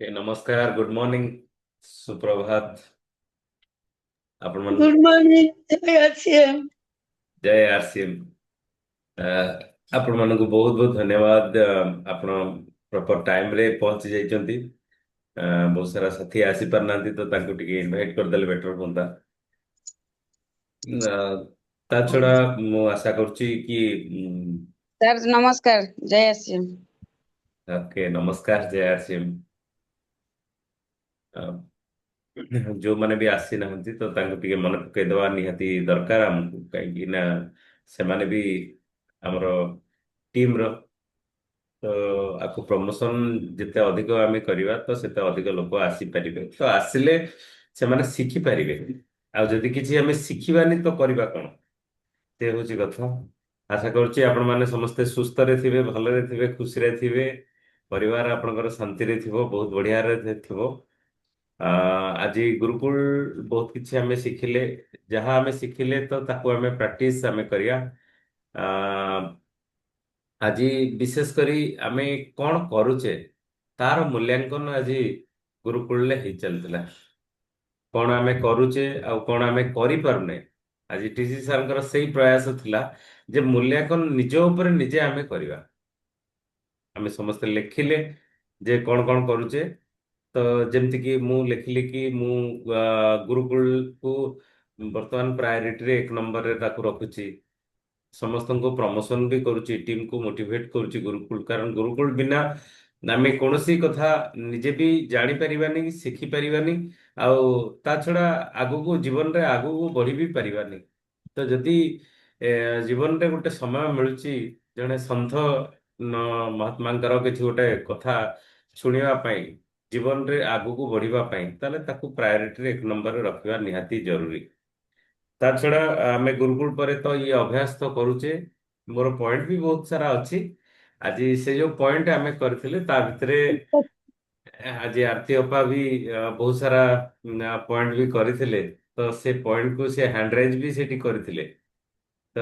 नमस्कार, good morning, सुप्रभात। आपण गुड मॉर्निंग जय आरसीएम। जय आरसीएम। आपण ମାନଙ୍କୁ ବହୁତ ବହୁତ ଧନ୍ୟବାଦ। ଆପଣ ପ୍ରପର ଟାଇମ ରେ ପହଞ୍ଚି ଯାଇଛନ୍ତି। ବହୁତ ସାରା ସାଥୀ ଆସି ପାରୁନାହାନ୍ତି ତ ତାଙ୍କୁ ଟିକେ ଇନଭାଇଟ କରିଦେଲେ ବେଟର ହୁଅନ୍ତା। ତା ଛଡା ମୁଁ ଆଶା କରୁଛି କି सर नमस्कार जय आरसीएम। ଓକେ, ନମସ୍କାର, ଜୟ ଆରसीएम। ଯୋଉମାନେ ବି ଆସିନାହାନ୍ତି ତ ତାଙ୍କୁ ଟିକେ ମନେ ପକେଇଦବା ନିହାତି ଦରକାର ଆମକୁ, କାହିଁକି ନା ସେମାନେ ବି ଆମର ଟିମର। ତ ଆକୁ ପ୍ରମୋସନ ଯେତେ ଅଧିକ ଆମେ କରିବା ତ ସେତେ ଅଧିକ ଲୋକ ଆସିପାରିବେ, ତ ଆସିଲେ ସେମାନେ ଶିଖିପାରିବେ। ଆଉ ଯଦି କିଛି ଆମେ ଶିଖିବାନି ତ କରିବା କଣ, ସେ ହଉଛି କଥା। ଆଶା କରୁଛି ଆପଣମାନେ ସମସ୍ତେ ସୁସ୍ଥରେ ଥିବେ, ଭଲରେ ଥିବେ, ଖୁସିରେ ଥିବେ, ପରିବାର ଆପଣଙ୍କର ଶାନ୍ତିରେ ଥିବ, ବହୁତ ବଢିଆରେ ଥିବ। ଆଜି ଗୁରୁକୁଳ ବହୁତ କିଛି ଆମେ ଶିଖିଲେ। ଯାହା ଆମେ ଶିଖିଲେ ତ ତାକୁ ଆମେ ପ୍ରାକ୍ଟିସ ଆମେ କରିବା। ଆ, ଆଜି ବିଶେଷ କରି ଆମେ କଣ କରୁଛେ ତାର ମୂଲ୍ୟାଙ୍କନ ଆଜି ଗୁରୁକୁଳରେ ହେଇ ଚାଲିଥିଲା। କଣ ଆମେ କରୁଛେ ଆଉ କଣ ଆମେ କରିପାରୁନେ, ଆଜି ଟିସି ସାର୍ଙ୍କର ସେଇ ପ୍ରୟାସ ଥିଲା ଯେ ମୂଲ୍ୟାଙ୍କନ ନିଜ ଉପରେ ନିଜେ ଆମେ କରିବା। ଆମେ ସମସ୍ତେ ଲେଖିଲେ ଯେ କଣ କଣ କରୁଛେ। ତ ଯେମିତିକି ମୁଁ ଲେଖିଲି କି ମୁଁ ଗୁରୁକୁଳକୁ ବର୍ତ୍ତମାନ ପ୍ରାୟୋରିଟିରେ 1 ନମ୍ବରରେ ତାକୁ ରଖୁଛି। ସମସ୍ତଙ୍କୁ ପ୍ରମୋସନ ବି କରୁଛି, ଟିମକୁ ମୋଟିଭେଟ କରୁଛି ଗୁରୁକୁଳ, କାରଣ ଗୁରୁକୁଳ ବିନା ଆମେ କୌଣସି କଥା ନିଜେ ବି ଜାଣିପାରିବାନି, ଶିଖିପାରିବାନି, ଆଉ ତା ଛଡା ଆଗକୁ ଜୀବନରେ ଆଗକୁ ବଢି ବି ପାରିବାନି। ତ ଯଦି ଜୀବନରେ ଗୋଟେ ସମୟ ମିଳୁଛି ଜଣେ ସନ୍ଥ ମହାତ୍ମାଙ୍କର କିଛି ଗୋଟେ କଥା ଶୁଣିବା ପାଇଁ, ଜୀବନରେ ଆଗକୁ ବଢିବା ପାଇଁ, ତାହେଲେ ତାକୁ ପ୍ରାୟୋରିଟିରେ 1 ନମ୍ବରରେ ରଖିବା ନିହାତି ଜରୁରୀ। ତା ଛଡା ଆମେ ଗୁରୁକୁଳ ପରେ ତ ଇଏ ଅଭ୍ୟାସ ତ କରୁଛେ। ମୋର ପଏଣ୍ଟ ବି ବହୁତ ସାରା ଅଛି। ଆଜି ସେ ଯୋଉ ପଏଣ୍ଟ ଆମେ କରିଥିଲେ ତା ଭିତରେ ଆଜି ଆରତି ଅପା ବି ବହୁତ ସାରା ପଏଣ୍ଟ ବି କରିଥିଲେ। ତ ସେ ପଏଣ୍ଟକୁ ସେ ହ୍ୟାଣ୍ଡରାଇଜ ବି ସେଠି କରିଥିଲେ। ତ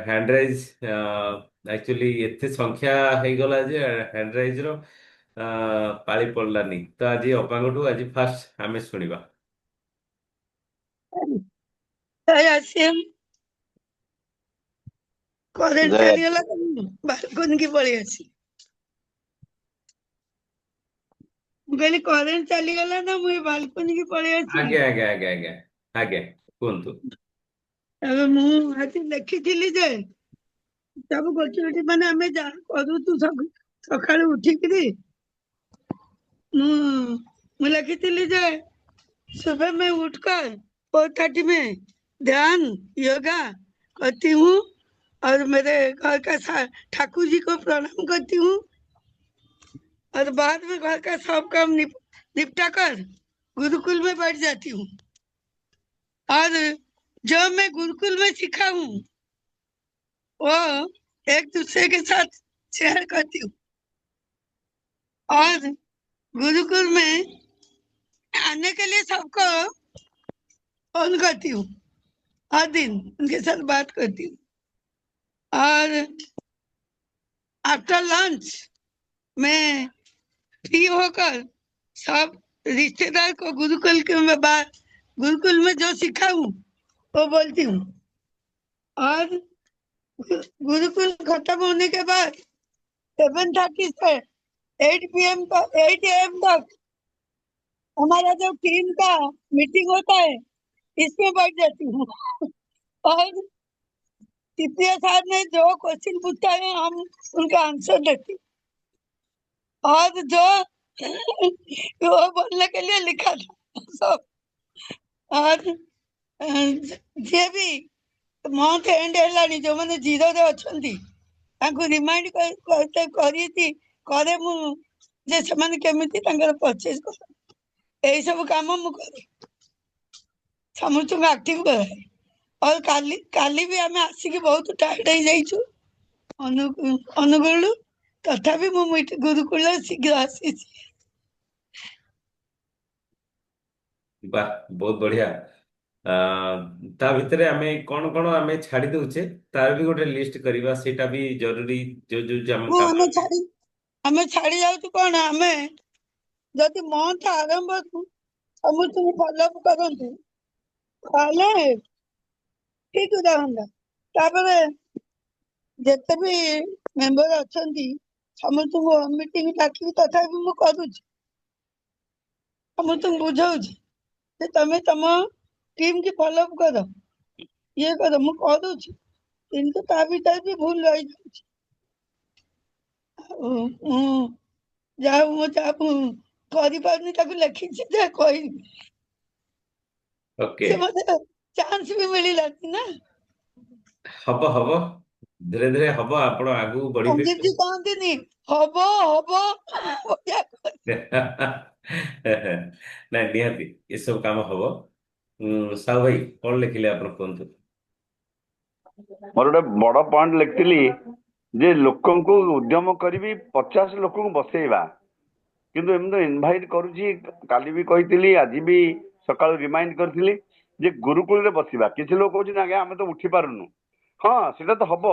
ହ୍ୟାଣ୍ଡରାଇଜ ଆକ୍ଚୁଆଲି ଏତେ ସଂଖ୍ୟା ହେଇଗଲା ଯେ ହ୍ୟାଣ୍ଡରାଇଜ ର ପାଳି ପଡିଲାନି। ତ ଆଜି ଅପାଙ୍କଠୁ ଆଜି ଫାଷ୍ଟ ଆମେ ଶୁଣିବା। जय आरसीएम। करेंट जय चलीगला बालकोनी की पळी आसी। ମୁଁ କହିଲି କରେଣ୍ଟ ଚାଲିଗଲା ନା ମୁଁ ଏ ବାଲକୋନି କି ପଳେଇ ଆସିଲି। ଆଜ୍ଞା ଆଜ୍ଞା ଆଜ୍ଞା ଆଜ୍ଞା ଆଜ୍ଞା, କୁହନ୍ତୁ। ଏବେ ମୁଁ ଆଜି ଲେଖିଥିଲି ଯେ ସବୁ ଗୋଟି ଗୋଟି ମାନେ ଆମେ ଯାହା କରୁଛୁ ସବୁ ସକାଳୁ ଉଠିକିରି ମୁଁ ମୁଁ ଲେଖିଥିଲି ଯେ सुबह मैं उठकर 4:30 में ध्यान योगा करती हूँ और मेरे घर का ठाकुर जी को प्रणाम करती हूँ और बाद में घर का सब काम निपटा कर गुरुकुल में बैठ जाती हूँ और जो मैं गुरुकुल में सीखा हूँ वो एक दूसरे के साथ शेयर करती हूँ और गुरुकुल में आने के लिए सबको फोन करती हूँ। हर दिन उनके साथ बात करती हूँ और आफ्टर लंच मैं फ्री होकर सब रिश्तेदार को गुरुकुल में जो सीखा हूँ वो बोलती हूँ और गुरुकुल खत्म होने के बाद 7:30 से 8 PM तक 8 AM तक हमारा जो टीम का मीटिंग होता है इसमें बैठ जाती हूँ और तृतीय साहब ने जो क्वेश्चन पूछता है हम उनका आंसर देती हूँ और जो वो बोलने के लिए लिखा था सब और ଯିଏ ବି ମନ୍ଥ ଏଣ୍ଡ ହେଲାଣି ଯୋଉମାନେ ଜିରୋରେ ଅଛନ୍ତି ତାଙ୍କୁ ରିମାଇଣ୍ଡ କରିଛି କରେ ମୁଁ ଯେ ସେମାନେ କେମିତି ତାଙ୍କର ପରଚେଜ କରନ୍ତି। ଏଇ ସବୁ କାମ ମୁଁ କରେ, ସମସ୍ତଙ୍କୁ ଆକ୍ଟିଭ କରାଏ। ଆଉ କାଲି କାଲି ବି ଆମେ ଆସିକି ବହୁତ ଟାୟାର୍ଡ ହେଇଯାଇଛୁ ଅନୁଗୁଳରୁ, ତଥାପି ମୁଁ ଗୁରୁକୁଳରେ ଶୀଘ୍ର ଆସିଛି। ବାହ, ବହୁତ ବଢିଆ। ଆ, ତା ଭିତରେ ଆମେ କଣ କଣ ଆମେ ଛାଡି ଦଉଛେ ତାର ବି ଗୋଟେ ଲିଷ୍ଟ କରିବା, ସେଇଟା ବି ଜରୁରୀ। ଯୋଉ ଯୋଉ ଆମ ହଁ କାମ ଆମେ ଛାଡି ଯାଉଛୁ କଣ ଆମେ ଯଦି ମନ୍ଥ ଆରମ୍ଭରୁ ସମସ୍ତଙ୍କୁ ଫଲୋଅପ୍ କରନ୍ତୁ ତାହେଲେ ଠିକ ରହନ୍ତା। ତାପରେ ଯେତେ ବି ମେମ୍ବର ଅଛନ୍ତି ସମସ୍ତଙ୍କୁ ମିଟିଂ ଡାକିକି ତଥାପି ମୁଁ କରୁଛି, ସମସ୍ତଙ୍କୁ ବୁଝଉଛି ଯେ ତମେ ତମ ଟିମ୍ କି ଫଲୋଅପ୍ କର, ଇଏ କର, ମୁଁ କରୁଛି, କିନ୍ତୁ ତା ଭିତରେ ବି ଭୁଲ ରହିଯାଉଛି। ମୁଁ ଯାହା ମୁଁ ଯାହା କରିପାରୁନି ତାକୁ ଲେଖିଛି ଯେ କହିବି, ଓକେ, ସେ ମତେ ଚାନ୍ସ ବି ମିଳିଲାନି ନା। ହବ ହବ, ଧୀରେ ଧୀରେ ହବ, ଆପଣ ଆଗକୁ ବଢିବେ। ସନ୍ଦୀପ ଜି କହନ୍ତିନି ହବ ହବ ବଢିଆ କରି- ନାଇଁ ନିହାତି ଏସବୁ କାମ ହବ। ସାହୁ ଭାଇ କଣ ଲେଖିଲେ ଆପଣ କୁହନ୍ତୁ। ମୋର ଗୋଟେ ବଡ ପଏଣ୍ଟ ଲେଖିଥିଲି ଯେ ଲୋକଙ୍କୁ ଉଦ୍ୟମ କରିବି 50 ଲୋକଙ୍କୁ ବସେଇବା, କିନ୍ତୁ ଏମିତି ଇନଭାଇଟ୍ କରୁଛି। କାଲି ବି କହିଥିଲି, ଆଜି ବି ସକାଳୁ ରିମାଇଣ୍ଡ କରିଥିଲି ଯେ ଗୁରୁକୁଳରେ ବସିବା। କିଛି ଲୋକ କହୁଛନ୍ତି ଆଜ୍ଞା ଆମେ ତ ଉଠି ପାରୁନୁ। ହଁ ସେଟା ତ ହବ,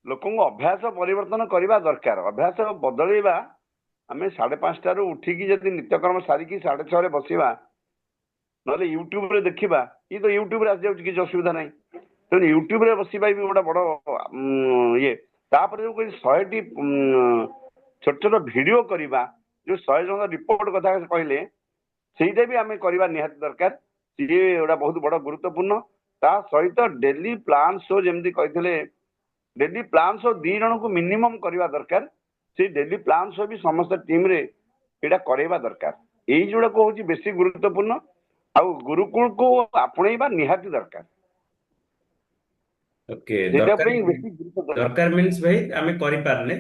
ଲୋକଙ୍କୁ ଅଭ୍ୟାସ ପରିବର୍ତ୍ତନ କରିବା ଦରକାର, ଅଭ୍ୟାସ ବଦଳେଇବା। ଆମେ 5:30ରୁ ଉଠିକି ଯଦି ନିତ୍ୟକର୍ମ ସାରିକି 6:30ରେ ବସିବା, ନହେଲେ ୟୁଟ୍ୟୁବରେ ଦେଖିବା, ଇଏ ତ ୟୁଟ୍ୟୁବରେ ଆସିଯାଉଛି, କିଛି ଅସୁବିଧା ନାହିଁ। ତେଣୁ ୟୁଟ୍ୟୁବରେ ବସିବା ବି ଗୋଟେ ବଡ ଇଏ। ତାପରେ ଯୋଉ 100ଟି ଛୋଟ ଛୋଟ ଭିଡିଓ କରିବା, ଯୋଉ 100 ଜଣଙ୍କ ରିପୋର୍ଟ କଥା କହିଲେ, ସେଇଟା ବି ଆମେ କରିବା ନିହାତି ଦରକାର। ସିଏ ଗୋଟେ ବହୁତ ବଡ ଗୁରୁତ୍ୱପୂର୍ଣ୍ଣ। ତା ସହିତ ଡେଲି ପ୍ଲାନ୍ ଶୋ, ଯେମିତି କହିଥିଲେ, ଡେଲି ପ୍ଲାନ୍ ଶୋ 2 ଜଣଙ୍କୁ ମିନିମମ୍ କରିବା ଦରକାର। ସେଇ ଡେଲି ପ୍ଲାନ୍ ଶୋ ବି ସମସ୍ତ ଟିମ୍ରେ ଏଇଟା କରେଇବା ଦରକାର। ଏଇ ଯୋଉଟାକୁ ହଉଛି ବେଶୀ ଗୁରୁତ୍ୱପୂର୍ଣ୍ଣ। ଆଉ ଗୁରୁକୁଳକୁ ଆପଣେଇବା ନିହାତି ଦରକାର, ଓକେ, ସେଇଟା ଦରକାର ପାଇଁ ବେଶୀ ଗୁରୁତ୍ୱ ଦେବା। ଦରକାର ମିନ୍ସ ଭାଇ ଆମେ କରିପାରନେ,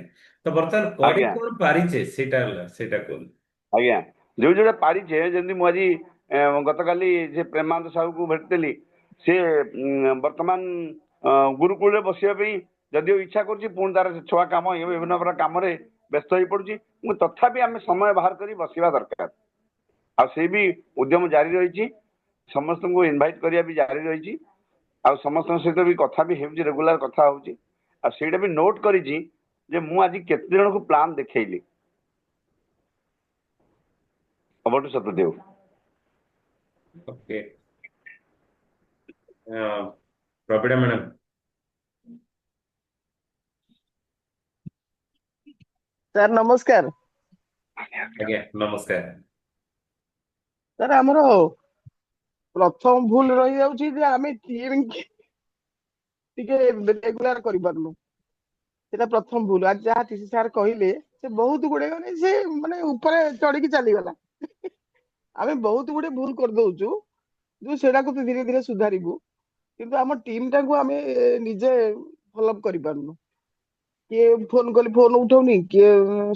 ତ ବର୍ତ୍ତମାନ କରି ଆଜ୍ଞା କଣ ପାରିଛେ ସେଇଟା ହେଲା, ସେଇଟା କୁହନ୍ତୁ। ଆଜ୍ଞା, ଯୋଉ ଯୋଉଟା ପାରିଛେ, ଯେମିତି ମୁଁ ଆଜି ଗତକାଲି ସେ ପ୍ରେମାନନ୍ଦ ସାହୁକୁ ଭେଟିଥିଲି। ସେ ବର୍ତ୍ତମାନ ଗୁରୁକୁଳରେ ବସିବା ପାଇଁ ଯଦିଓ ଇଚ୍ଛା କରୁଛି, ପୁଣି ତାର ଛୁଆ କାମ, ବିଭିନ୍ନ ପ୍ରକାର କାମରେ ବ୍ୟସ୍ତ ହେଇ ପଡୁଛି। ମୁଁ ତଥାପି ଆମେ ସମୟ ବାହାର କରି ବସିବା ଦରକାର। ଆଉ ସେ ବି ଉଦ୍ୟମ ଜାରି ରହିଛି, ସମସ୍ତଙ୍କୁ ଇନଭାଇଟ୍ କରିବା ବି ଜାରି ରହିଛି। ଆଉ ସମସ୍ତଙ୍କ ସହିତ ବି କଥା ବି ହେଉଛି, ରେଗୁଲାର କଥା ହଉଛି। ଆଉ ସେଇଟା ବି ନୋଟ୍ କରିଛି ଯେ ମୁଁ ଆଜି କେତେ ଜଣଙ୍କୁ ପ୍ଲାନ୍ ଦେଖେଇଲି। ଅବଠୁ Satyadev. Okay, Prabina madam. Sir ନମସ୍କାର। ଆଜ୍ଞା ନମସ୍କାର। ସାର୍ ଆମର ପ୍ରଥମ ଭୁଲ ରହିଯାଉଛି ଯେ ଆମେ ଟିମ୍ ଟିକେ ରେଗୁଲାର କରିପାରୁନୁ, ସେଟା ପ୍ରଥମ ଭୁଲ। ଆଜି ଯାହା ଟିସି ସାର୍ କହିଲେ, ସେ ବହୁତ ଗୁଡେ ସେ ମାନେ ଉପରେ ଚଢିକି ଚାଲିଗଲା। ଆମେ ବହୁତ ଗୁଡେ ଭୁଲ କରିଦଉଛୁ, ଯୋଉ ସେଟାକୁ ତ ଧୀରେ ଧୀରେ ସୁଧାରିବୁ, କିନ୍ତୁ ଆମ ଟିମ୍ ଟାକୁ ଆମେ ନିଜେ ଫଲୋଅପ୍ କରିପାରୁନୁ। କିଏ ଫୋନ କଲେ ଫୋନ ଉଠଉନି, କିଏ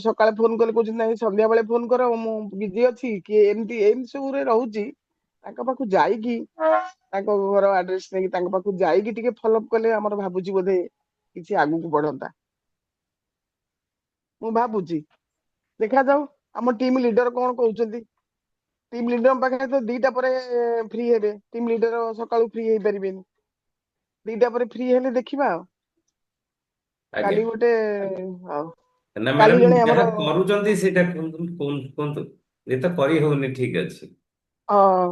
ସକାଳେ ଫୋନ କଲେ କହୁଛନ୍ତି ନାଇଁ ସନ୍ଧ୍ୟା ବେଳେ ଫୋନ କର ମୁଁ ବିଜି ଅଛି, କିଏ ଏମିତି ଏମିତି ସବୁରେ ରହୁଛି। ତାଙ୍କ ପାଖକୁ ଯାଇକି, ତାଙ୍କ ଘର ଆଡ୍ରେସ ନେଇକି ତାଙ୍କ ପାଖକୁ ଯାଇକି ଟିକେ ଫଲୋଅପ୍ କଲେ ଆମର ଭାବୁଛି ବୋଧେ କିଛି ଆଗକୁ ବଢନ୍ତା। ମୁଁ ଭାବୁଛି, ଦେଖାଯାଉ ଆମ ଟିମ୍ ଲିଡର କଣ କହୁଛନ୍ତି। ଟିମ୍ ଲିଡରଙ୍କ ପାଖରେ ତ 2ଟା ପରେ ଫ୍ରି ହେବେ, ଟିମ୍ ଲିଡର ସକାଳୁ ଫ୍ରି ହେଇପାରିବେନି। 2ଟା ପରେ ଫ୍ରି ହେଲେ ଦେଖିବା ଆଉ। ଆଜ୍ଞା, କାଲି ଗୋଟେ, ହଉ, ନା କାଲି ମ୍ୟାଡ଼ାମ ଜଣେ ଆମର, ଯାହା କରୁଛନ୍ତି ସେଇଟା କୁହନ୍ତୁ କୁହନ୍ତୁ କୁହନ୍ତୁ। ଏ ତ କରି ହଉନି, ଠିକ ଅଛି। ହଁ,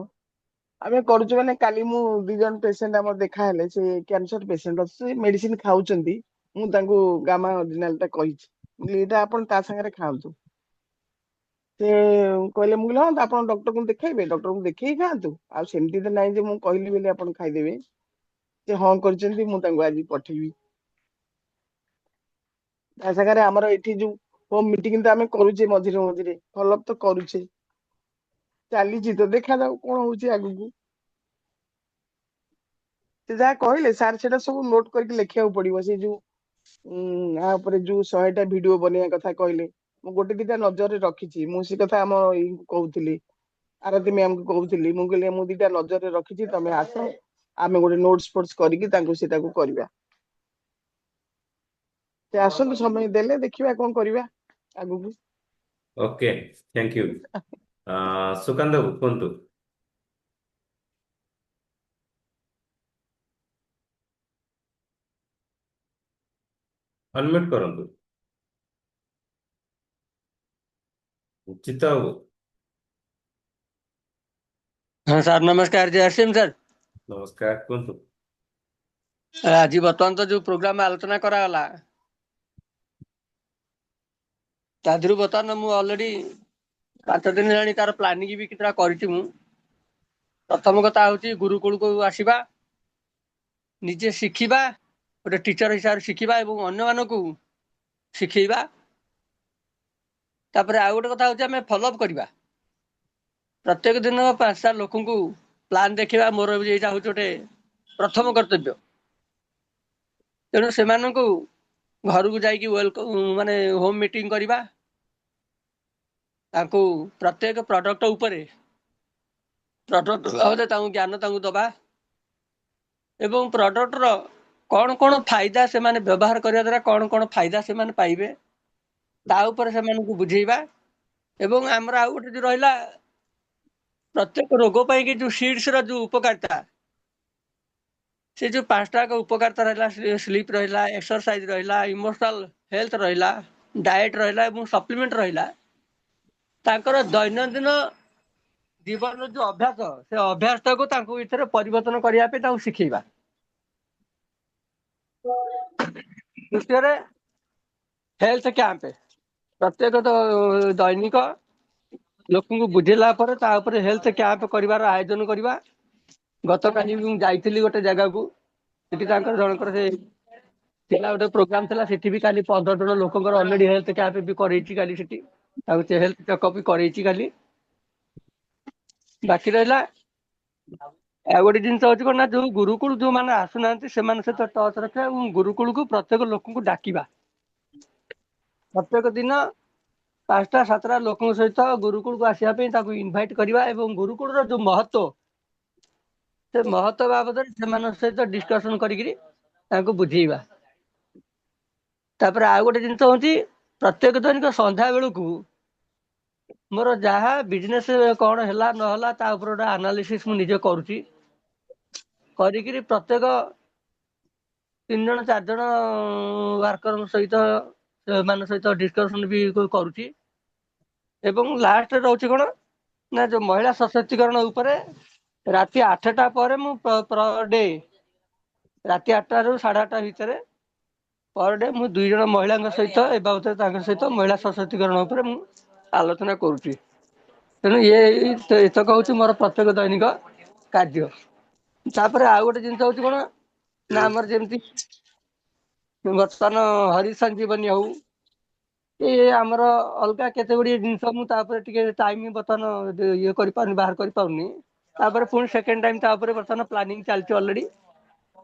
ଆମେ କରୁଛୁ ମାନେ କାଲି ମୁଁ 2 ଜଣ ପେସେଣ୍ଟ ଆମର ଦେଖା ହେଲେ, ସେ କ୍ୟାନସର ପେସେଣ୍ଟ ଅଛି, ମେଡିସିନ ଖାଉଛନ୍ତି। ମୁଁ ତାଙ୍କୁ ଗାମା ଅରିଜିନାଲ ଟା କହିଛି, ମୁଁ କହିଲି ଏଇଟା ଆପଣ ତା ସାଙ୍ଗରେ ଖାଆନ୍ତୁ। ସେ କହିଲେ, ମୁଁ କହିଲି ହଁ ଆପଣ ଡକ୍ଟରଙ୍କୁ ଦେଖେଇବେ, ଡକ୍ଟରଙ୍କୁ ଦେଖେଇ ଖାଆନ୍ତୁ। ଆଉ ସେମିତି ତ ନାହିଁ ଯେ ମୁଁ କହିଲି ବୋଲି ଆପଣ ଖାଇଦେବେ। ସେ ହଁ କରିଛନ୍ତି, ମୁଁ ତାଙ୍କୁ ଆଜି ପଠେଇବି। ତା ସାଙ୍ଗରେ ଆମର ଏଠି ଯୋଉ ହୋମ ମିଟିଂ ତ ଆମେ କରୁଛେ, ମଝିରେ ମଝିରେ ଫଲୋଅପ୍ ତ କରୁଛେ, ଚାଲିଛି ତ, ଦେଖାଯାଉ କଣ ହଉଛି ଆଗକୁ। ସେ ଯାହା କହିଲେ ସାର୍, ସେଟା ସବୁ ନୋଟ କରିକି ଲେଖିବାକୁ ପଡିବ। ସେ ଯୋଉ ଆ ଉପରେ ଯୋଉ 100ଟା ଭିଡିଓ ବନେଇବା କଥା କହିଲେ, ମୁଁ ଗୋଟେ 2ଟା ନଜରରେ ରଖିଛି। ମୁଁ ସେ କଥା ଆମ ଏଇ କହୁଥିଲି, ଆରତୀ ମ୍ୟାମଙ୍କୁ କହୁଥିଲି, ମୁଁ କହିଲି ମୁଁ 2ଟା ନଜରରେ ରଖିଛି, ତମେ ଆସ ଆମେ ଗୋଟେ ନୋଟସ ଫୋଟସ କରିକି ତାଙ୍କୁ ସେଟାକୁ କରିବା। ସେ ଆସନ୍ତୁ, ସମୟ ଦେଲେ ଦେଖିବା କଣ କରିବା ଆଗକୁ। Okay, thank you. ସୁକାନ୍ତ ବାବୁ କୁହନ୍ତୁ। ଅନମ୍ୟୁଟ କରନ୍ତୁ। ଚିତ୍ତ ବାବୁ। हाँ सर नमस्कार जय सिंह सर ନମସ୍କାର, କୁହନ୍ତୁ। आज बर्तमान तो जो प्रोग्राम आलोचना करागला तादरू बर्तमान मु ऑलरेडी 5 दिन हेलानी तार प्लानिंग भी कितना करिछि मु प्रथम कथा होची गुरुकुल को आसीबा निजे शिखिबा गोटे टीचर हिसाब से शिखिबा एवं अन्य मानकू शिखेबा तापर आ गोटे कथा होची हमें फॉलो अप करबा प्रत्येक दिन 5टा लोक को प्लान देखिबा मोर एटा होची गोटे प्रथम कर्तव्य तेणु से घर को जाइकी वेलकम माने होम मीटिंग करवा ताकू प्रत्येक प्रोडक्ट उपरे प्रोडक्ट बाबदे ताकू ज्ञान ताकू दबा एवं प्रोडक्ट रो कौन कौन फायदा से माने व्यवहार करिया द्वारा कौन कौन फायदा से माने पाइबे ता ऊपर से माने को बुझेइबा एवं हमरा आ गोटे जो रहिला प्रत्येक रोग पाई कि जो सीड्स रो जो उपकारिता से जो 5टा का उपकारिता रहिला स्लीप रहिला एक्सरसाइज रहिला इमोशनल हेल्थ रहिला डाइट रहिला एवं सप्लीमेंट रहिला ताकर दैनंदिन जीवन जो अभ्यास से अभ्यास को तांको इथरे परिवर्तन करिया पे ताऊ शिखेइबा द्वितीय हेल्थ कैंप प्रत्येक तो दैनिक लोक को बुझेला पर ता ऊपर हेल्थ कैंप करिवार आयोजन करबा गत काली मु जाइथिली गोटे जगह को सेठी तांकर जनकर से थिला गोटे प्रोग्राम थिला सेठी भी काली 15 जन लोकंकर ऑलरेडी हेल्थ कैंप भी करैछि काली सेठी ताऊ हेल्थ चेकअप भी करैछि काली बाकी रहला आ गोटे जिनस होची कोन ना जो गुरुकुल जो माने आसुनांती से माने से तो टच रखे गुरुकुल को प्रत्येक लोक को डाकिबा प्रत्येक दिन 5टा 7टा लोक सहित गुरुकुल को आसिया पे ताकू इनवाइट करबा एवं गुरुकुल रो जो महत्व से महत्व बाबद से मान सहित डिस्कशन करी ताकू बुझेइबा तापर आ गोटे जिनस होची प्रत्येक दैनिक संध्या बेलू को मोर जहा बिजनेस कौन हैला न होला ता ऊपर एनालिसिस मु निजे करूची करी प्रत्येक 3 जन 4 जन वर्कर सहित मान सहित डिस्कशन भी करूची एवं लास्ट रहउची कोन ना जो महिला सशक्तिकरण ऊपर राति 8टा पर मु पर डे राति 8टा रु 8:30 भीतर पर डे मु 2 जन महिला सहित ए बाबत तांकर सहित महिला सशक्तिकरण ऊपर मु आलोचना करूची तेणु ये एतक हूँ मोर प्रत्येक दैनिक कार्य तापर आ गोटे जिनस हूँ कौन ना आमर जमी बर्तमान हरि संजीवनी हूँ ये आमर अलग केते गुड़ी जिनस मुझे टाइम बर्तमान ये कर बाहर कर पुणी सेकेंड टाइम बर्तमान प्लानिंग चलती ऑलरेडी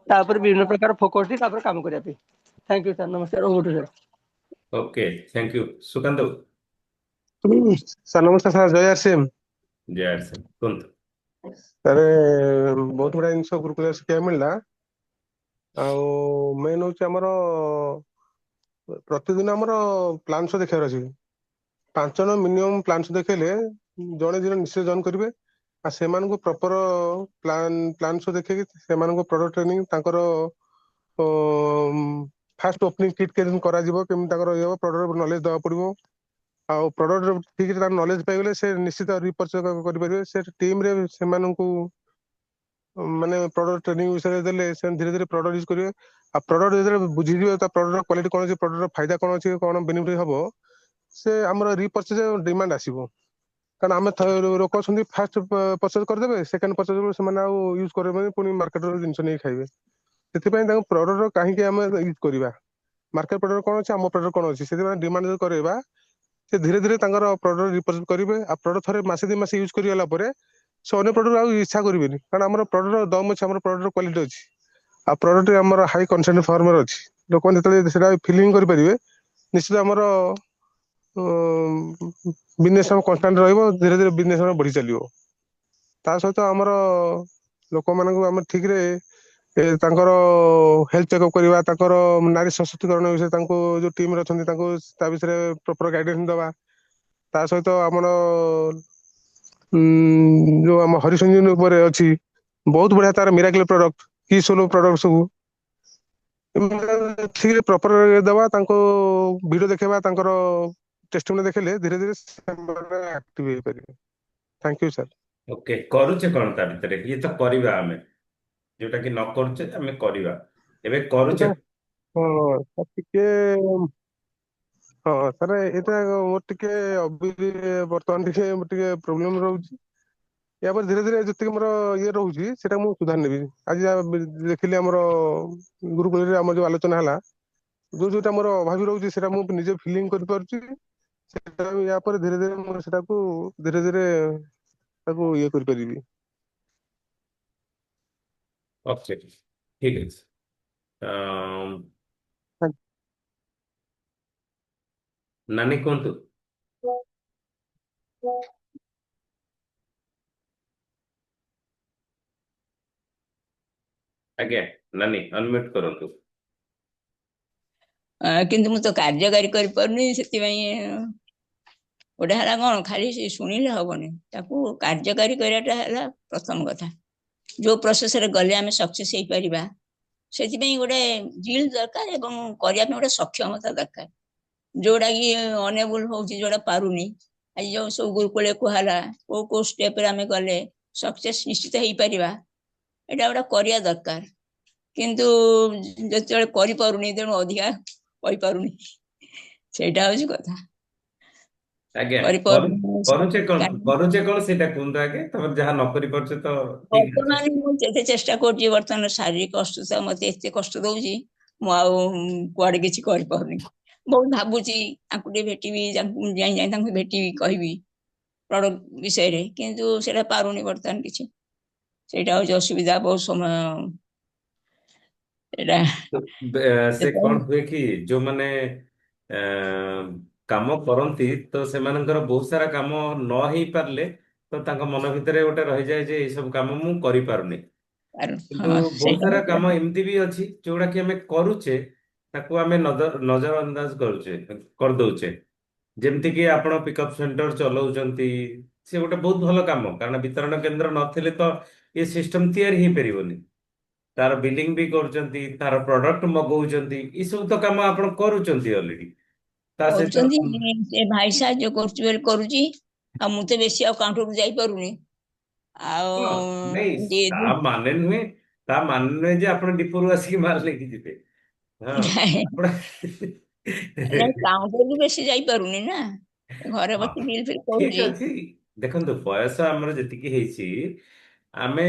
विभिन्न प्रकार फोकस काम करने थैंक यू सर नमस्कार over to sir okay, thank you. Sukant sir ନମସ୍କାର ସାର୍ ଜୟ ସିଂ ଜୟ ସିଂ, କୁହନ୍ତୁ। ସାର୍ ବହୁତ ଗୁଡା ଜିନିଷ ଗୁରୁକୁଳରେ ଶିଖିବାକୁ ମିଳିଲା ଆଉ ମେନ୍ ହଉଛି ଆମର ପ୍ରତିଦିନ ଆମର ପ୍ଲାନ୍ ଶୋ ଦେଖିବାର ଅଛି 5 ଜଣ ମିନିମମ୍ ପ୍ଲାନ୍ ଶୋ ଦେଖେଇଲେ ଜଣେ ଦିନ ନିଶ୍ଚୟ ଜଏନ୍ କରିବେ ଆଉ ସେମାନଙ୍କୁ ପ୍ରପର ପ୍ଲାନ୍ ଶୋ ଦେଖେଇକି ସେମାନଙ୍କୁ ପ୍ରଡକ୍ଟ ଟ୍ରେନିଂ ତାଙ୍କର ଫାଷ୍ଟ ଓପନିଂ କିଟ୍ କେମିତି କରାଯିବ କେମିତି ତାଙ୍କର ଇଏ ହବ ପ୍ରଡକ୍ଟ ନଲେଜ ଦେବାକୁ ପଡିବ ଆଉ ପ୍ରଡକ୍ଟ ଠିକ ତାର ନଲେଜ ପାଇଗଲେ ସେ ନିଶ୍ଚିତ ରିପର୍ଚେଜ କରିପାରିବେ ସେ ଟିମରେ ସେମାନଙ୍କୁ ମାନେ ପ୍ରଡକ୍ଟ ଟ୍ରେନିଂ ବିଷୟରେ ଦେଲେ ସେମାନେ ଧୀରେ ଧୀରେ ପ୍ରଡକ୍ଟ ୟୁଜ କରିବେ ଆଉ ପ୍ରଡକ୍ଟ ଯେତେବେଳେ ବୁଝିଯିବେ ତା ପ୍ରଡକ୍ଟ କ୍ୱାଲିଟି କଣ ଅଛି ପ୍ରଡକ୍ଟର ଫାଇଦା କଣ ଅଛି କଣ ବେନିଫିଟ ହବ ସେ ଆମର ରିପର୍ଚେଜ ଡିମାଣ୍ଡ ଆସିବ କାରଣ ଆମେ ଲୋକ ଅଛନ୍ତି ଫାଷ୍ଟ ପରଚେଜ କରିଦେବେ ସେକେଣ୍ଡ ପରଚେଜ ସେମାନେ ଆଉ ୟୁଜ କରିବେନି ପୁଣି ମାର୍କେଟର ଜିନିଷ ନେଇ ଖାଇବେ ସେଥିପାଇଁ ତାଙ୍କୁ ପ୍ରଡକ୍ଟ କାହିଁକି ଆମେ ୟୁଜ କରିବା ମାର୍କେଟ ପ୍ରଡକ୍ଟ କଣ ଅଛି ଆମ ପ୍ରଡକ୍ଟ କଣ ଅଛି ସେଥିପାଇଁ ଡିମାଣ୍ଡ ଯଦି କରିବା ସେ ଧୀରେ ଧୀରେ ତାଙ୍କର ପ୍ରଡକ୍ଟ ରିପର୍ଚେଜ କରିବେ ଆଉ ପ୍ରଡକ୍ଟ ଥରେ ମାସେ 2 ମାସ ୟୁଜ କରିଗଲା ପରେ ସେ ଅନ୍ୟ ପ୍ରଡକ୍ଟ ଆଉ ଇଚ୍ଛା କରିବେନି କାରଣ ଆମର ପ୍ରଡକ୍ଟ ଦମ ଅଛି ଆମର ପ୍ରଡକ୍ଟ କ୍ୱାଲିଟି ଅଛି ଆଉ ପ୍ରଡକ୍ଟ ଆମର ହାଇ କନସେଣ୍ଟ ଫର୍ମରେ ଅଛି ଲୋକମାନେ ଯେତେବେଳେ ସେଟା ଫିଲିଂ କରିପାରିବେ ନିଶ୍ଚିତ ଆମର ବିଜନେସ କନଷ୍ଟାଣ୍ଟ ରହିବ ଧୀରେ ଧୀରେ ବିଜନେସ ବଢି ଚାଲିବ ତା ସହିତ ଆମର ଲୋକମାନଙ୍କୁ ଆମେ ଠିକରେ ତାଙ୍କର ହେଲ୍ଥ ଚେକଅପ୍ କରିବା ତାଙ୍କର ନାରୀ ସଶକ୍ତିକରଣ ବିଷୟରେ ତାଙ୍କୁ ଯୋଉ ଟିମରେ ଅଛନ୍ତି ତାଙ୍କୁ ତା ବିଷୟରେ ପ୍ରପର ଗାଇଡେନ୍ସ ଦେବା ତା ସହିତ ଆମର ଯୋଉ ଆମ ହରିସଂଜୀବନୀ ଉପରେ ଅଛି ବହୁତ ବଢିଆ ତାର ମିରାକଲ ପ୍ରଡକ୍ଟ କି ସୋଲୋ ପ୍ରଡକ୍ଟ ସବୁ ଠିକରେ ପ୍ରପର ଦେବା ତାଙ୍କୁ ଭିଡିଓ ଦେଖେଇବା ତାଙ୍କର ଟେଷ୍ଟିମୋନି ଦେଖେଇଲେ ଧୀରେ ଧୀରେ ସେମାନେ ଆକ୍ଟିଭ ହେଇପାରିବେ ଥ୍ୟାଙ୍କ ୟୁ ସାର୍ ଓକେ, କରୁଛେ କଣ ତା ଭିତରେ? ଇଏ ତ କରିବା ଆମେ, ଯୋଉଟା କି ନ କରୁଛେ ଆମେ କରିବା, ଏବେ ଏଇଟା କରୁଛେ। ହଁ ସାର୍ ଟିକେ ହଁ ସାର୍ ଏଇଟା ମୋର ଟିକେ ବର୍ତ୍ତମାନ ଟିକେ ଟିକେ ପ୍ରୋବ୍ଲେମ ରହୁଛି। ୟା ପରେ ଧୀରେ ଧୀରେ ଯେତିକି ମୋର ଇଏ ରହୁଛି ସେଟା ମୁଁ ସୁଧାରି ନେବି। ଆଜି ଯାହା ଦେଖିଲି ଆମର ଗୁରୁକୁଳରେ ଆମର ଯୋଉ ଆଲୋଚନା ହେଲା, ଯୋଉଟା ମୋର ଅଭାବୀ ରହୁଛି ସେଟା ମୁଁ ନିଜେ ଫିଲିଂ କରିପାରୁଛି। ସେଟା ୟା ପରେ ଧୀରେ ଧୀରେ ମୁଁ ସେଟାକୁ ଧୀରେ ଧୀରେ ତାକୁ ଇଏ କରିପାରିବି। ଓକେ, ଠିକ ଅଛି। ଅମ୍, ନାନୀ କୁହନ୍ତୁ। ଆଜ୍ଞା, ନାନୀ ଅନମ୍ୟୁଟ କରନ୍ତୁ। କିନ୍ତୁ ମୁଁ ତ କାର୍ଯ୍ୟକାରୀ କରିପାରୁନି, ସେଥିପାଇଁ ଗୋଟେ ହେଲା କଣ ଖାଲି ସେ ଶୁଣିଲେ ହବନି, ତାକୁ କାର୍ଯ୍ୟକାରୀ କରିବାଟା ହେଲା ପ୍ରଥମ କଥା। ଯୋଉ ପ୍ରୋସେସରେ ଗଲେ ଆମେ ସକ୍ସେସ୍ ହେଇପାରିବା, ସେଥିପାଇଁ ଗୋଟେ ଜିଲ୍ ଦରକାର ଏବଂ କରିବା ପାଇଁ ଗୋଟେ ସକ୍ଷମତା ଦରକାର। ଯୋଉଟା କି ଅନଏବୁଲ ହଉଛି, ଯୋଉଟା ପାରୁନି। ଆଜି ଯୋଉ ସବୁ ଗୁରୁକୁଳରେ କୁହାହେଲା, କୋଉ କୋଉ ଷ୍ଟେପରେ ଆମେ ଗଲେ ସକ୍ସେସ୍ ନିଶ୍ଚିତ ହେଇପାରିବା, ଏଇଟା ଗୋଟେ କରିବା ଦରକାର। କିନ୍ତୁ ଯେତେବେଳେ କରିପାରୁନି, ତେଣୁ ଅଧିକା କହିପାରୁନି, ସେଇଟା ହଉଛି କଥା। ଆଜ୍ଞା, କରୁଛେ କଣ, କରିପାରୁନି। କରୁଛେ କଣ ସେଇଟା କୁହନ୍ତୁ ଆଗେ। ତମେ ଯାହା ନ କରିପାରୁଛ ତ ଠିକ ଅଛି। ବର୍ତ୍ତମାନ ମୁଁ ଯେତେ ଚେଷ୍ଟା କରୁଛି, ବର୍ତ୍ତମାନ ଶାରୀରିକ ଅସୁସ୍ଥ ମତେ ଏତେ କଷ୍ଟ ଦଉଛି, ମୁଁ ଆଉ କୁଆଡେ କିଛି କରିପାରୁନି। ବହୁତ ଭାବୁଛି ତାଙ୍କୁ ଟିକେ ଭେଟିବି, ଯାଇ ଯାଇ ତାଙ୍କୁ ଭେଟିବି, କହିବି ପ୍ରଡକ୍ଟ ବିଷୟରେ, କିନ୍ତୁ ସେଟା ପାରୁନି ବର୍ତ୍ତମାନ କିଛି। ସେଇଟା ହଉଛି ଅସୁବିଧା, ବହୁତ ସମୟ ଏଇଟା। ତ ସେ କଣ ହୁଏ କି, ଯୋଉମାନେ ଅ, କାମ କରନ୍ତି ତ ସେମାନଙ୍କର ବହୁତ ସାରା କାମ ନ ହେଇ ପାରିଲେ ତ ତାଙ୍କ ମନ ଭିତରେ ଗୋଟେ ରହିଯାଏ ଯେ ଏଇ ସବୁ କାମ ମୁଁ କରିପାରୁନି। କିନ୍ତୁ ହଁ, ବହୁତ ସେଇଟା ସାରା ହଉଛି କାମ କଥା। ଏମିତି ବି ଅଛି ଯୋଉଟା କି ଆମେ କରୁଛେ, ତାକୁ ଆମେ ନଜର ଅନ୍ଦାଜ କରୁଛେ, କରିଦଉଛେ। ଯେମିତି କି ଆପଣ ପିକଅପ୍ ସେଣ୍ଟର ଚଲାଉଛନ୍ତି, ସେ ଗୋଟେ ବହୁତ ଭଲ କାମ, କାରଣ ବିତରଣ କେନ୍ଦ୍ର ନଥିଲେ ତ ଏ ସିଷ୍ଟମ ତିଆରି ହେଇପାରିବନି। ତାର ବିଲିଂ ବି କରୁଛନ୍ତି, ତାର ପ୍ରଡକ୍ଟ ମଗଉଛନ୍ତି, ଏ ସବୁ ତ କାମ ଆପଣ କରୁଛନ୍ତି ଅଲରେଡି। ତା ସହିତ କରୁଛନ୍ତି, ସେ ଭାଇ ସାହାଯ୍ୟ କରୁଛି ବୋଲି କରୁଛି। ଆଉ ମୁଁ ତ ବେଶୀ ଆଉ କାଉଣ୍ଟରକୁ ଯାଇପାରୁନି। ଆଉ ହଁ, ନାଇଁ ତା ଟିକେ ମାନେ ନୁହେଁ, ତା ମାନେ ନୁହେଁ ଯେ ଆପଣ ଡିପୋରୁ ଆସିକି ମାଲ ନେଇକି ଯିବେ। ହଁ, ଆପଣ ନାଇଁ, କାଉଣ୍ଟରକୁ ବେଶୀ ଯାଇପାରୁନି ନା, ଘରେ ହଁ, ବସି ବିଲ୍ ଫିଲ୍ ଠିକ କରୁଛି। ଅଛି। ଦେଖନ୍ତୁ, ବୟସ ଆମର ଯେତିକି ହେଇଛି, ଆମେ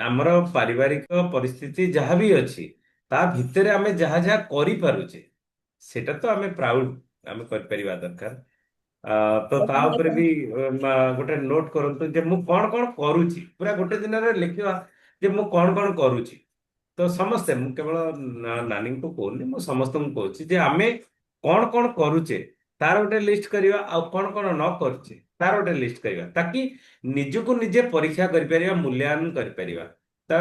ଆମର ପାରିବାରିକ ପରିସ୍ଥିତି ଯାହା ବି ଅଛି, ତା ଭିତରେ ଆମେ ଯାହା ଯାହା କରିପାରୁଛେ ସେଟା ତ ଆମେ ପ୍ରାଉଡ ଆମେ କରିପାରିବା ଦରକାର। ତ ତା ଉପରେ ବି ଗୋଟେ ନୋଟ କରନ୍ତୁ ଯେ ମୁଁ କଣ କଣ କରୁଛି, ପୁରା ଗୋଟେ ଦିନରେ ଲେଖିବା ଯେ ମୁଁ କଣ କଣ କରୁଛି। ତ ସମସ୍ତେ, ମୁଁ କେବଳ ନାନୀଙ୍କୁ କହୁନି, ମୁଁ ସମସ୍ତଙ୍କୁ କହୁଛି ଯେ ଆମେ କଣ କଣ କରୁଛେ ତାର ଗୋଟେ ଲିଷ୍ଟ କରିବା, ଆଉ କଣ କଣ ନ କରୁଛେ ତାର ଗୋଟେ ଲିଷ୍ଟ କରିବା, ତାକି ନିଜକୁ ନିଜେ ପରୀକ୍ଷା କରିପାରିବା, ମୂଲ୍ୟାୟନ କରିପାରିବା। ତା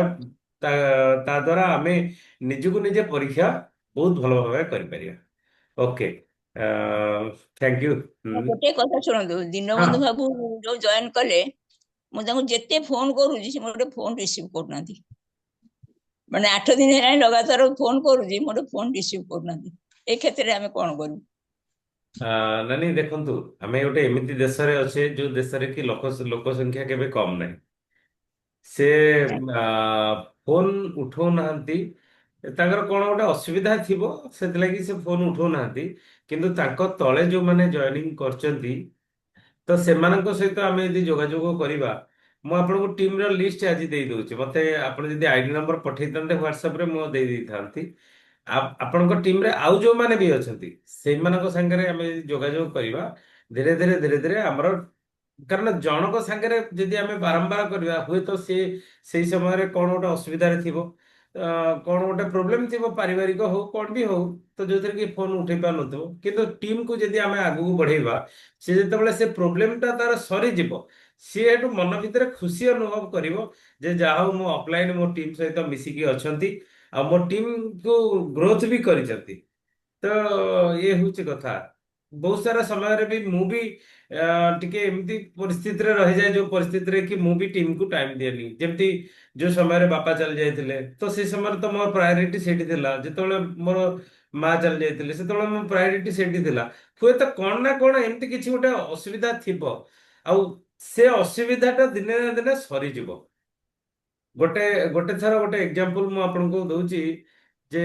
ତା ତା ଦ୍ୱାରା ଆମେ ନିଜକୁ ନିଜେ ପରୀକ୍ଷା ବହୁତ ଭଲ ଭାବରେ କରିପାରିବା। Okay, thank you. ଆଉ ଗୋଟେ କଥା ଶୁଣନ୍ତୁ, ହଁ, ଦୀନବନ୍ଧୁ ବାବୁ ଯୋଉ ଜଏନ କଲେ, ମୁଁ ତାଙ୍କୁ ଯେତେ ଫୋନ କରୁଛି, ସେ ମୋର ଗୋଟେ ଫୋନ ରିସିଭ କରୁନାହାନ୍ତି। ମାନେ 8 ଦିନ ହେଲାଣି ଲଗାତାର ଫୋନ କରୁଛି, ମୋର ଫୋନ ରିସିଭ କରୁନାହାନ୍ତି। ଏ କ୍ଷେତ୍ରରେ ଆମେ କଣ କରିବୁ? ନାନୀ ଦେଖନ୍ତୁ, ଆମେ ଗୋଟେ ଏମିତି ଦେଶରେ ଅଛେ ଯୋଉ ଦେଶରେ କି ଲୋକ ସଂଖ୍ୟା କେବେ କମ ନାହିଁ। ସେ ଫୋନ ଉଠଉନାହାନ୍ତି, ତାଙ୍କର କଣ ଗୋଟେ ଅସୁବିଧା ଥିବ, ସେଥିଲାଗି ସେ ଫୋନ ଉଠଉନାହାନ୍ତି। କିନ୍ତୁ ତାଙ୍କ ତଳେ ଯୋଉମାନେ ଜଏନିଂ କରିଛନ୍ତି, ତ ସେମାନଙ୍କ ସହିତ ଆମେ ଯଦି ଯୋଗାଯୋଗ କରିବା, ମୁଁ ଆପଣଙ୍କୁ ଟିମର ଲିଷ୍ଟ ଆଜି ଦେଇ ଦଉଛି। ମତେ ଆପଣ ଯଦି ଆଇଡି ନମ୍ବର ପଠେଇଥାନ୍ତେ ହ୍ୱାଟ୍ସଆପରେ, ମୁଁ ଦେଇ ଦେଇଥାନ୍ତି। ଆପଣଙ୍କ ଟିମରେ ଆଉ ଯୋଉମାନେ ବି ଅଛନ୍ତି, ସେଇମାନଙ୍କ ସାଙ୍ଗରେ ଆମେ ଯଦି ଯୋଗାଯୋଗ କରିବା, ଧୀରେ ଧୀରେ ଧୀରେ ଧୀରେ ଆମର, କାରଣ ଜଣଙ୍କ ସାଙ୍ଗରେ ଯଦି ଆମେ ବାରମ୍ବାର କରିବା, ହୁଏତ ସେ ସେଇ ସମୟରେ କଣ ଗୋଟେ ଅସୁବିଧାରେ ଥିବ, କଣ ଗୋଟେ ପ୍ରୋବ୍ଲେମ ଥିବ, ପାରିବାରିକ ହଉ କଣ ବି ହଉ, ତ ଯୋଉଥିରେ କି ଫୋନ ଉଠେଇ ପାରୁନଥିବ। କିନ୍ତୁ ଟିମକୁ ଯଦି ଆମେ ଆଗକୁ ବଢେଇବା, ସେ ଯେତେବେଳେ ସେ ପ୍ରୋବ୍ଲେମଟା ତାର ସରିଯିବ, ସିଏ ଏଠୁ ମନ ଭିତରେ ଖୁସି ଅନୁଭବ କରିବ ଯେ ଯାହା ହଉ ମୋ ଅଫଲାଇନ ମୋ ଟିମ୍ ସହିତ ମିଶିକି ଅଛନ୍ତି, ଆଉ ମୋ ଟିମକୁ ଗ୍ରୋଥ ବି କରିଛନ୍ତି। ତ ଇଏ ହଉଛି କଥା। ବହୁତ ସାରା ସମୟରେ ବି ମୁଁ ବି ଟିକେ ଏମିତି ପରିସ୍ଥିତିରେ ରହିଯାଏ, ଯୋଉ ପରିସ୍ଥିତିରେ କି ମୁଁ ବି ଟିମକୁ ଟାଇମ ଦିଏନି। ଯେମିତି ଯୋଉ ସମୟରେ ବାପା ଚାଲି ଯାଇଥିଲେ, ତ ସେଇ ସମୟରେ ତ ମୋର ପ୍ରାୟୋରିଟି ସେଇଠି ଥିଲା। ଯେତେବେଳେ ମୋର ମା ଚାଲି ଯାଇଥିଲେ, ସେତେବେଳେ ମୋ ପ୍ରାୟୋରିଟି ସେଇଠି ଥିଲା। ହୁଏତ କଣ ନା କଣ ଏମିତି କିଛି ଗୋଟେ ଅସୁବିଧା ଥିବ, ଆଉ ସେ ଅସୁବିଧାଟା ଦିନେ ନା ଦିନେ ସରିଯିବ। ଗୋଟେ ଗୋଟେ ଥର ଗୋଟେ ଏକ୍ଜାମ୍ପଲ ମୁଁ ଆପଣଙ୍କୁ ଦଉଛି ଯେ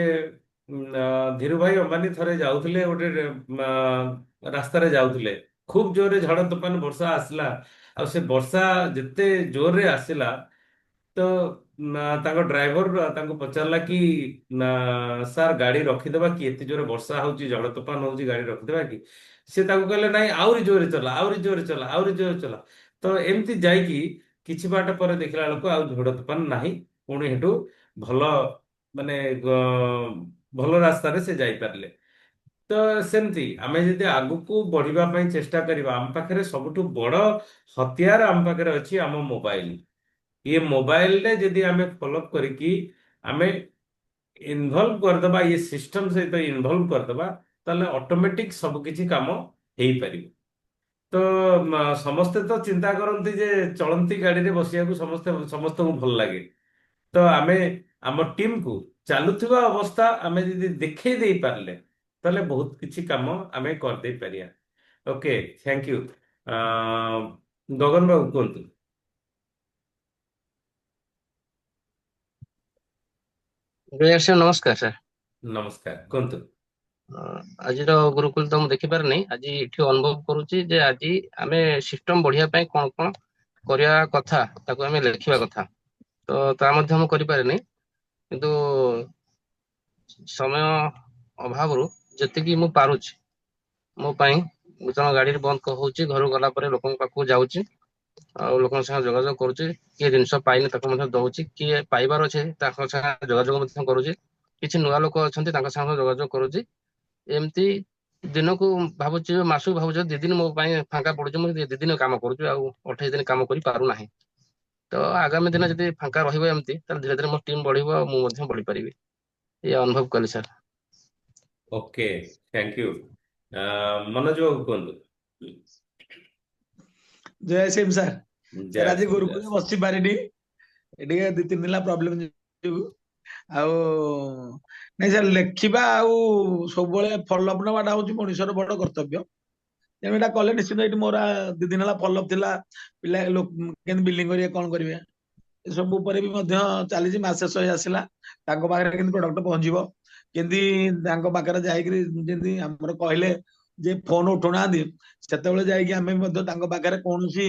ଧୀରୁ ଭାଇ ଅମ୍ବାନୀ ଥରେ ଯାଉଥିଲେ ଗୋଟେ ରାସ୍ତାରେ ଯାଉଥିଲେ, ଖୁବ ଜୋରରେ ଝଡ଼ ତୋଫାନ ବର୍ଷା ଆସିଲା। ଆଉ ସେ ବର୍ଷା ଯେତେ ଜୋରରେ ଆସିଲା ତ ତାଙ୍କ ଡ୍ରାଇଭର ତାଙ୍କୁ ପଚାରିଲା କି ନା ସାର୍ ଗାଡି ରଖିଦେବା କି, ଏତେ ଜୋରେ ବର୍ଷା ହଉଛି, ଝଡ଼ ତୋଫାନ ହଉଛି, ଗାଡି ରଖିଦେବା କି? ସେ ତାକୁ କହିଲେ ନାଇଁ ଆହୁରି ଜୋରେ ଚଲା, ଆହୁରି ଜୋରେ ଚଲା, ଆହୁରି ଜୋରେ ଚଲା। ତ ଏମିତି ଯାଇକି କିଛି ବାଟ ପରେ ଦେଖିଲା ବେଳକୁ ଆଉ ଝଡ଼ ତୋଫାନ ନାହିଁ। ପୁଣି ହେଠୁ ଭଲ ମାନେ ଭଲ ରାସ୍ତାରେ ସେ ଯାଇପାରିଲେ। ତ ସେମିତି ଆମେ ଯଦି ଆଗକୁ ବଢିବା ପାଇଁ ଚେଷ୍ଟା କରିବା, ଆମ ପାଖରେ ସବୁଠୁ ବଡ ହତିଆର ଆମ ପାଖରେ ଅଛି ଆମ ମୋବାଇଲ। ଇଏ ମୋବାଇଲରେ ଯଦି ଆମେ ଫଲୋ କରିକି ଆମେ ଇନଭଲ୍ଭ କରିଦବା, ଇଏ ସିଷ୍ଟମ ସହିତ ଇନଭଲ୍ଭ କରିଦବା, ତାହେଲେ ଅଟୋମେଟିକ ସବୁ କିଛି କାମ ହେଇପାରିବ। ତ ସମସ୍ତେ ତ ଚିନ୍ତା କରନ୍ତି ଯେ ଚଳନ୍ତି ଗାଡିରେ ବସିବାକୁ ସମସ୍ତଙ୍କୁ ଭଲ ଲାଗେ। ତ ଆମେ ଆମ ଟିମକୁ ଚାଲୁଥିବା ଅବସ୍ଥା ଆମେ ଯଦି ଦେଖେଇ ଦେଇ ପାରିଲେ ତାହେଲେ ବହୁତ କିଛି କାମ ଆମେ କରିଦେଇ ପାରିବା। Okay, thank you. ଗଗନ ବାବୁ କୁହନ୍ତୁ। ନମସ୍କାର ସାର୍। ନମସ୍କାର, କୁହନ୍ତୁ। ଆଜିର ଗୁରୁକୁଲ ତ ମୁଁ ଦେଖିପାରିନି, ଆଜି ଏଠି ଅନୁଭବ କରୁଛି ଯେ ଆଜି ଆମେ ସିଷ୍ଟମ ବଢିବା ପାଇଁ କଣ କଣ କରିବା କଥା ତାକୁ ଆମେ ଲେଖିବା କଥା। ତ ତା ମଧ୍ୟ ମୁଁ କରିପାରିନି, କିନ୍ତୁ ସମୟ ଅଭାବରୁ ଯେତିକି ମୁଁ ପାରୁଛି ମୋ ପାଇଁ ଜଣ ଗାଡିରେ ବନ୍ଦ ହଉଛି, ଘରକୁ ଗଲା ପରେ ଲୋକଙ୍କ ପାଖକୁ ଯାଉଛି, ଆଉ ଲୋକଙ୍କ ସାଙ୍ଗେ ଯୋଗାଯୋଗ କରୁଛି। କିଏ ଜିନିଷ ପାଇନି ତାକୁ ମଧ୍ୟ ଦଉଛି, କିଏ ପାଇବାର ଅଛି ତାଙ୍କ ସାଙ୍ଗେ ଯୋଗାଯୋଗ ମଧ୍ୟ କରୁଛି, କିଛି ନୂଆ ଲୋକ ଅଛନ୍ତି ତାଙ୍କ ସାଙ୍ଗେ ଯୋଗାଯୋଗ କରୁଛି। ଏମିତି ଦିନକୁ ଭାବୁଛି, ମାସକୁ ଭାବୁଛି 2 ଦିନ ମୋ ପାଇଁ ଫାଙ୍କା ପଡୁଛି, ମୁଁ 2 ଦିନ କାମ କରୁଛି, ଆଉ 28 ଦିନ କାମ କରି ପାରୁନାହିଁ। ତ ଆଗାମୀ ଦିନ ଯଦି ଫାଙ୍କା ରହିବ ଏମିତି, ତାହେଲେ ଧୀରେ ଧୀରେ ମୋ ଟିମ୍ ବଢିବ ଆଉ ମୁଁ ମଧ୍ୟ ବଢିପାରିବି, ଏଇ ଅନୁଭବ କଲି sir. Okay, thank you. Manoj ବାବୁ କୁହନ୍ତୁ। ଜୟ ସିଂ ସାର୍। ଜୟ ଆଜି ଶ୍ରୀ ଜୟ ଗୁରୁକୁଳ ଶ୍ରୀ। ବସି ପାରିନି, ଟିକେ 2-3 ଦିନ ପ୍ରୋବ୍ଲେମ ଯୋଗୁ। ଆଉ ନାଇଁ ସାର୍, ଲେଖିବା ଆଉ ସବୁବେଳେ ଫଲୋଅପ୍ ନେବାଟା ହଉଛି ମଣିଷର ବଡ କର୍ତ୍ତବ୍ୟ। ତେଣୁ ଏଇଟା କଲେ ନିଶ୍ଚିତ। ଏଇଠି ମୋର 2 ଦିନ ହେଲା ଫଲୋଅପ୍ ଥିଲା, ପିଲା କେମିତି ବିଲ୍ଡିଂ କରିବେ, କଣ କରିବେ, ଏସବୁ ଉପରେ ବି ମଧ୍ୟ ଚାଲିଛି। ମାସ ଶେଷ ହେଇ ଆସିଲା, ତାଙ୍କ ପାଖରେ କେମିତି ପ୍ରଡକ୍ଟ ପହଞ୍ଚିବ, କେମିତି ତାଙ୍କ ପାଖରେ ଯାଇକିରି ଯେମିତି ଆମର କହିଲେ ଯେ ଫୋନ ଉଠୁନାହାନ୍ତି, ସେତେବେଳେ ଯାଇକି ଆମେ ମଧ୍ୟ ତାଙ୍କ ପାଖରେ କୌଣସି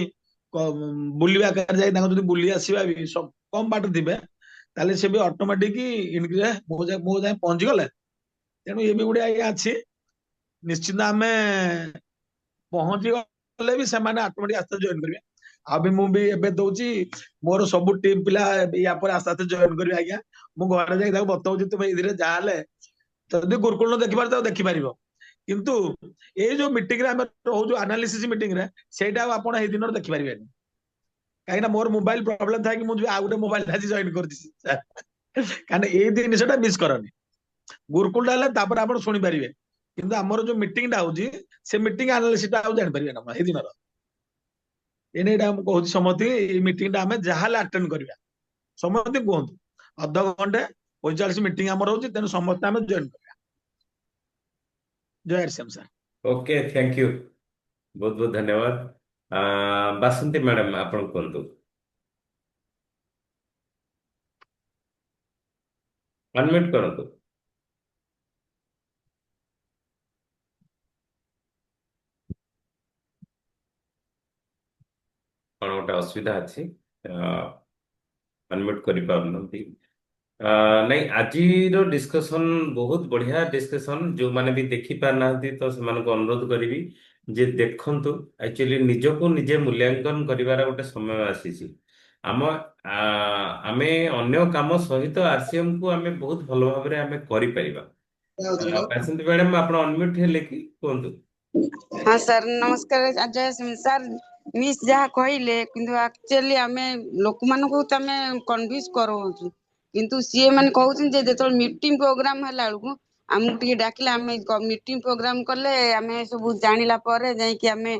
ବୁଲିବା ଆକାରରେ ଯାଇ ତାଙ୍କୁ ଯଦି ବୁଲି ଆସିବା ବି କମ ବାଟ ଥିବେ, ତାହେଲେ ସେ ବି ଅଟୋମେଟିକ ମୋ ଯାଏ ପହଞ୍ଚିଗଲେ। ତେଣୁ ଏ ବି ଗୋଟେ ଆଜ୍ଞା ଅଛି, ନିଶ୍ଚିନ୍ତ ଆମେ ପହଞ୍ଚି ଗଲେ ବି ସେମାନେ ଅଟୋମେଟିକ ଆସ୍ତେ ଜଏନ କରିବେ। ଆଉ ବି ମୁଁ ବି ଏବେ ଦଉଛି, ମୋର ସବୁ ଟିମ୍ ପିଲା ୟା ପରେ ଆସ୍ତେ ଆସ୍ତେ ଜଏନ କରିବେ ଆଜ୍ଞା। ମୁଁ ଘରେ ଯାଇ ତାକୁ ବତାଉଛି, ତୁମେ ଏଇଥିରେ ଯାହାହେଲେ ଯଦି ଗୁରୁକୁଳ ଦେଖିପାର ତାକୁ ଦେଖିପାରିବ, କିନ୍ତୁ ଏଇ ଯୋଉ ମିଟିଂରେ ଆମେ ରହୁଛୁ ଆନାଲିସିସ୍ ମିଟିଂରେ, ସେଇଟା ଆଉ ଆପଣ ଏଇ ଦିନରେ ଦେଖିପାରିବେନି। କାହିଁକିନା ମୋର ମୋବାଇଲ ପ୍ରୋବ୍ଲେମ ଥାଏ କି ମୁଁ ଆଉ ଗୋଟେ ମୋବାଇଲ ଆଜି ଜଏନ କରିଛି, କାହିଁକିନା ଏଇ ଜିନିଷଟା ମିସ୍ କରନି। ଗୁରୁକୁଳଟା ହେଲେ ତାପରେ ଆପଣ ଶୁଣିପାରିବେ, କିନ୍ତୁ ଆମର ଯୋଉ ମିଟିଂଟା ହଉଛି, ସେ ମିଟିଂ ଆନାଲିସିସଟା ଆଉ ଜାଣିପାରିବେନି ଆପଣ ଏଇ ଦିନର। ଏଇଟା ମୁଁ କହୁଛି ସମସ୍ତେ, ଏଇ ମିଟିଂଟା ଆମେ ଯାହାହେଲେ ଆଟେଣ୍ଡ କରିବା। ସମସ୍ତେ କୁହନ୍ତୁ, ଅଧଘଣ୍ଟେ 45 ମିଟିଂ ଆମର ହଉଛି, ତେଣୁ ସମସ୍ତେ ଆମେ ଜଏନ କରିବା। Jay Shyam sir. Okay, thank you, ବହୁତ ବହୁତ ଧନ୍ୟବାଦ। ବାସନ୍ତୀ ମ୍ୟାଡାମ ଆପଣ କୁହନ୍ତୁ। ଅନମ୍ୟୁଟ କରନ୍ତୁ। କଣ ଗୋଟେ ଅସୁବିଧା ଅଛି, ଅନମ୍ୟୁଟ କରିପାରୁନାହାନ୍ତି। ନାଇଁ, ଆଜିର ଡିସ୍କସନ ବହୁତ ବଢିଆ ଡିସ୍କସନ। ଯୋଉମାନେ ବି ଦେଖି ପାରୁନାହାନ୍ତି ତ ସେମାନଙ୍କୁ ଅନୁରୋଧ କରିବି ଯେ ଦେଖନ୍ତୁ। ଆକ୍ଚୁଆଲି ନିଜକୁ ନିଜେ ମୂଲ୍ୟାଙ୍କନ କରିବାର ଗୋଟେ ସମୟ ଆସିଛି। ଆମ ଆମେ ଅନ୍ୟ କାମ ସହିତ ଆରସିଏମ କୁ ଆମେ ବହୁତ ଭଲ ଭାବରେ ଆମେ କରିପାରିବା। ବାସନ୍ତୀ ମ୍ୟାଡାମ ଆପଣ ଅନମ୍ୟୁଟ ହେଲେ କି, କୁହନ୍ତୁ। ହଁ ସାର୍, ନମସ୍କାର। ଜୟ ଶ୍ରୀ ସାର୍, ମିସ୍ ଯାହା କହିଲେ, କିନ୍ତୁ ଆକ୍ଚୁଆଲି ଆମେ ଲୋକମାନଙ୍କୁ ତ ଆମେ କନଭିନ୍ସ କରଉଛୁ, କିନ୍ତୁ ସିଏ ମାନେ କହୁଛନ୍ତି ଯେ ଯେତେବେଳେ ମିଟିଂ ପ୍ରୋଗ୍ରାମ ହେଲା ବେଳକୁ ଆମକୁ ଟିକେ ଡାକିଲେ, ଆମେ ମିଟିଂ ପ୍ରୋଗ୍ରାମ କଲେ ଆମେ ସବୁ ଜାଣିଲା ପରେ ଯାଇକି ଆମେ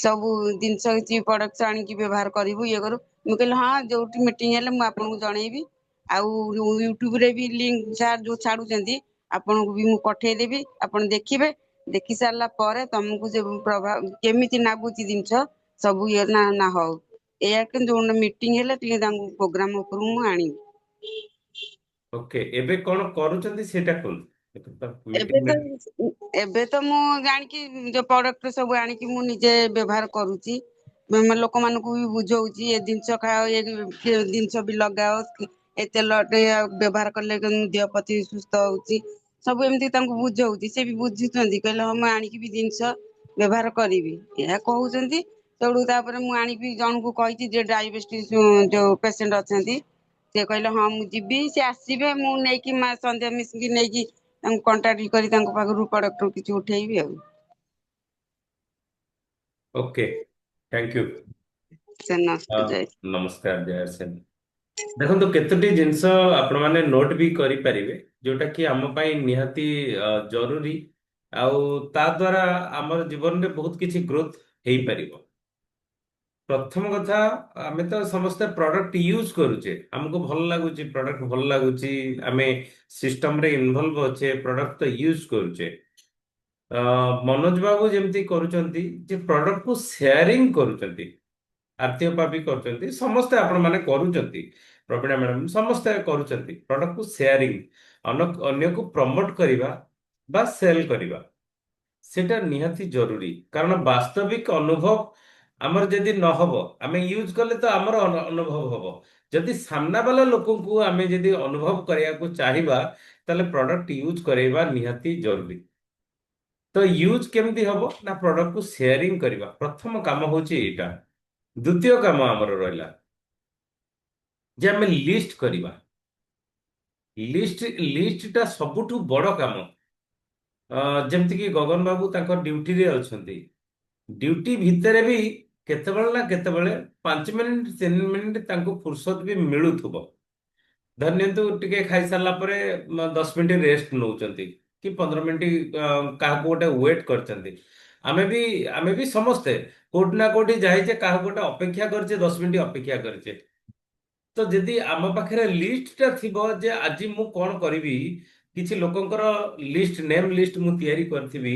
ସବୁ ଜିନିଷ କିଛି ପ୍ରଡକ୍ଟ ଆଣିକି ବ୍ୟବହାର କରିବୁ, ଇଏ କରୁ। ମୁଁ କହିଲି ହଁ, ଯୋଉଠି ମିଟିଂ ହେଲେ ମୁଁ ଆପଣଙ୍କୁ ଜଣେଇବି। ଆଉ ୟୁଟ୍ୟୁବରେ ବି ଲିଙ୍କ ସାର୍ ଯୋଉ ଛାଡୁଛନ୍ତି, ଆପଣଙ୍କୁ ବି ମୁଁ ପଠେଇଦେବି, ଆପଣ ଦେଖିବେ। ଦେଖି ସାରିଲା ପରେ ତମକୁ ଯେ ପ୍ରଭାବ କେମିତି ଲାଗୁଛି ଜିନିଷ, ସବୁ ଇଏ ନା ନା ହଉ ଏଇଆ କିନ୍ତୁ ମିଟିଂ ହେଲେ ଟିକେ ତାଙ୍କୁ ପ୍ରୋଗ୍ରାମ ଉପରକୁ ମୁଁ ଆଣିବି। ଓକେ, ଏବେ କଣ କରୁଛନ୍ତି ସେଇଟା କୁହନ୍ତୁ। ଏବେ ମିଟିଂରେ ତ ଏବେ ତ ମୁଁ ଜାଣିକି ଯୋଉ ପ୍ରଡକ୍ଟ ସବୁ ଆଣିକି ମୁଁ ନିଜେ ବ୍ୟବହାର କରୁଛି। ଲୋକମାନଙ୍କୁ ବି ବୁଝଉଛି ଏ ଜିନିଷ ଖାଅ, ଏ ଜିନିଷ ବି ଲଗାଅ, ଏ ତେଲ ବ୍ୟବହାର କଲେ ଦେହ ପ୍ରତି ସୁସ୍ଥ ହଉଛି। ସବୁ ଏମିତି ତାଙ୍କୁ ବୁଝଉଛି, ସେ ବି ବୁଝୁଛନ୍ତି, କହିଲେ ହଁ ମୁଁ ଆଣିକି ବି ଜିନିଷ ବ୍ୟବହାର କରିବି ଏହା କହୁଛନ୍ତି। ସେଉଠୁ ତାପରେ ମୁଁ ଆଣିକି ଜଣଙ୍କୁ କହିଛି ଯେ ଡାଇବେଟିସ୍ ଯୋଉ ପେସେଣ୍ଟ ଅଛନ୍ତି, ସେ କହିଲେ ହଁ ମୁଁ ଯିବି, ସେ ଆସିବେ, ମୁଁ ନେଇକି ମା ସନ୍ଧ୍ୟା ମିଶିକି ନେଇକି ତାଙ୍କୁ କଣ୍ଟାକ୍ଟ କରି ତାଙ୍କ ପାଖରୁ ପ୍ରଡକ୍ଟ କିଛି ଉଠେଇବି ଆଉ। Okay, thank you. ସେ ନମସ୍କାର। ନମସ୍କାର, ଜୟ ସେନ। ଦେଖନ୍ତୁ କେତୋଟି ଜିନିଷ ଆପଣମାନେ ନୋଟ୍ ବି କରିପାରିବେ ଯୋଉଟା କି ଆମ ପାଇଁ ନିହାତି ଜରୁରୀ, ଆଉ ତା ଦ୍ୱାରା ଆମର ଜୀବନରେ ବହୁତ କିଛି ଗ୍ରୋଥ ହେଇପାରିବ। ପ୍ରଥମ କଥା, ଆମେ ତ ସମସ୍ତେ ପ୍ରଡକ୍ଟ ୟୁଜ କରୁଛେ, ଆମକୁ ଭଲ ଲାଗୁଛି, ପ୍ରଡକ୍ଟ ଭଲ ଲାଗୁଛି, ଆମେ ସିଷ୍ଟମରେ ଇନଭଲ୍ଭ ଅଛେ, ପ୍ରଡକ୍ଟ ତ ୟୁଜ କରୁଛେ। ମନୋଜ ବାବୁ ଯେମିତି କରୁଛନ୍ତି ଯେ ପ୍ରଡକ୍ଟକୁ ସେୟାରିଂ କରୁଛନ୍ତି, ଆରତୀୟ ପାପି କରୁଛନ୍ତି, ସମସ୍ତେ ଆପଣ ମାନେ କରୁଛନ୍ତି, ପ୍ରବୀଣା ମ୍ୟାଡାମ ସମସ୍ତେ କରୁଛନ୍ତି ପ୍ରଡକ୍ଟକୁ ସେୟାରିଂ, ଅନ୍ୟକୁ ପ୍ରମୋଟ କରିବା ବା ସେଲ୍ କରିବା। ସେଟା ନିହାତି ଜରୁରୀ, କାରଣ ବାସ୍ତବିକ ଅନୁଭବ ଆମର ଯଦି ନହବ, ଆମେ ୟୁଜ କଲେ ତ ଆମର ଅନୁଭବ ହବ। ଯଦି ସାମ୍ନା ବାଲା ଲୋକଙ୍କୁ ଆମେ ଯଦି ଅନୁଭବ କରିବାକୁ ଚାହିଁବା, ତାହେଲେ ପ୍ରଡକ୍ଟ ୟୁଜ କରିବା ନିହାତି ଜରୁରୀ। ତ ୟୁଜ କେମିତି ହବ ନା ପ୍ରଡକ୍ଟକୁ ସେୟାରିଂ କରିବା, ପ୍ରଥମ କାମ ହଉଛି ଏଇଟା। ଦ୍ୱିତୀୟ କାମ ଆମର ରହିଲା ଯେ ଆମେ ଲିଷ୍ଟ କରିବା। ଲିଷ୍ଟଟା ସବୁଠୁ ବଡ କାମ। ଯେମିତିକି ଗଗନ ବାବୁ ତାଙ୍କ ଡ୍ୟୁଟିରେ ଅଛନ୍ତି, ଡ୍ୟୁଟି ଭିତରେ ବି କେତେବେଳେ ନା କେତେବେଳେ 5 ମିନିଟ 3 ମିନିଟ ତାଙ୍କୁ ଫୁର୍ସତ ବି ମିଳୁଥିବ। ଧରିନିଅନ୍ତୁ ଟିକେ ଖାଇସାରିଲା ପରେ 10 ମିନିଟ ରେଷ୍ଟ ନଉଛନ୍ତି କି 15 ମିନିଟ କାହାକୁ ଗୋଟେ ୱେଟ୍ କରିଛନ୍ତି। ଆମେ ବି ସମସ୍ତେ କୋଉଠି ନା କୋଉଠି ଯାଇଛେ, କାହାକୁ ଗୋଟେ ଅପେକ୍ଷା କରିଛେ, 10 ମିନିଟ ଅପେକ୍ଷା କରିଛେ। ତ ଯଦି ଆମ ପାଖରେ ଲିଷ୍ଟଟା ଥିବ ଯେ ଆଜି ମୁଁ କଣ କରିବି, କିଛି ଲୋକଙ୍କର ଲିଷ୍ଟ, ନେମ୍ ଲିଷ୍ଟ ମୁଁ ତିଆରି କରିଥିବି,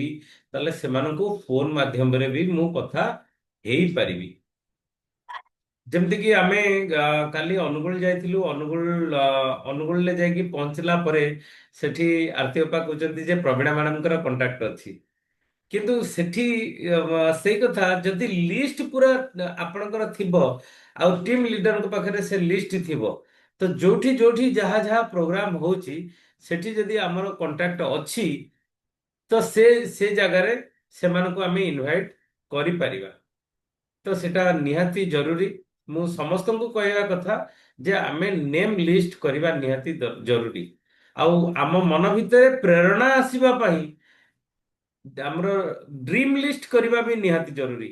ତାହେଲେ ସେମାନଙ୍କୁ ଫୋନ ମାଧ୍ୟମରେ ବି ମୁଁ କଥା ହେଇପାରିବି। ଯେମିତିକି ଆମେ କାଲି ଅନୁଗୁଳ ଯାଇଥିଲୁ, ଅନୁଗୁଳରେ ଯାଇକି ପହଞ୍ଚିଲା ପରେ ସେଠି ଆରତୀ ଅପା କହୁଛନ୍ତି ଯେ ପ୍ରବୀଣା ମ୍ୟାଡାମଙ୍କର କଣ୍ଟାକ୍ଟ ଅଛି, କିନ୍ତୁ ସେଠି ସେଇ କଥା ଯଦି ଲିଷ୍ଟ ପୁରା ଆପଣଙ୍କର ଥିବ ଆଉ ଟିମ୍ ଲିଡରଙ୍କ ପାଖରେ ସେ ଲିଷ୍ଟ ଥିବ, ତ ଯୋଉଠି ଯୋଉଠି ଯାହା ଯାହା ପ୍ରୋଗ୍ରାମ ହଉଛି ସେଠି ଯଦି ଆମର କଣ୍ଟାକ୍ଟ ଅଛି, ତ ସେ ସେ ଜାଗାରେ ସେମାନଙ୍କୁ ଆମେ ଇନଭାଇଟ୍ କରିପାରିବା। ତ ସେଟା ନିହାତି ଜରୁରୀ। ମୁଁ ସମସ୍ତଙ୍କୁ କହିବା କଥା ଯେ ଆମେ ନେମ୍ ଲିଷ୍ଟ କରିବା ନିହାତି ଜରୁରୀ। ଆଉ ଆମ ମନ ଭିତରେ ପ୍ରେରଣା ଆସିବା ପାଇଁ ଆମର ଡ୍ରିମ ଲିଷ୍ଟ କରିବା ବି ନିହାତି ଜରୁରୀ।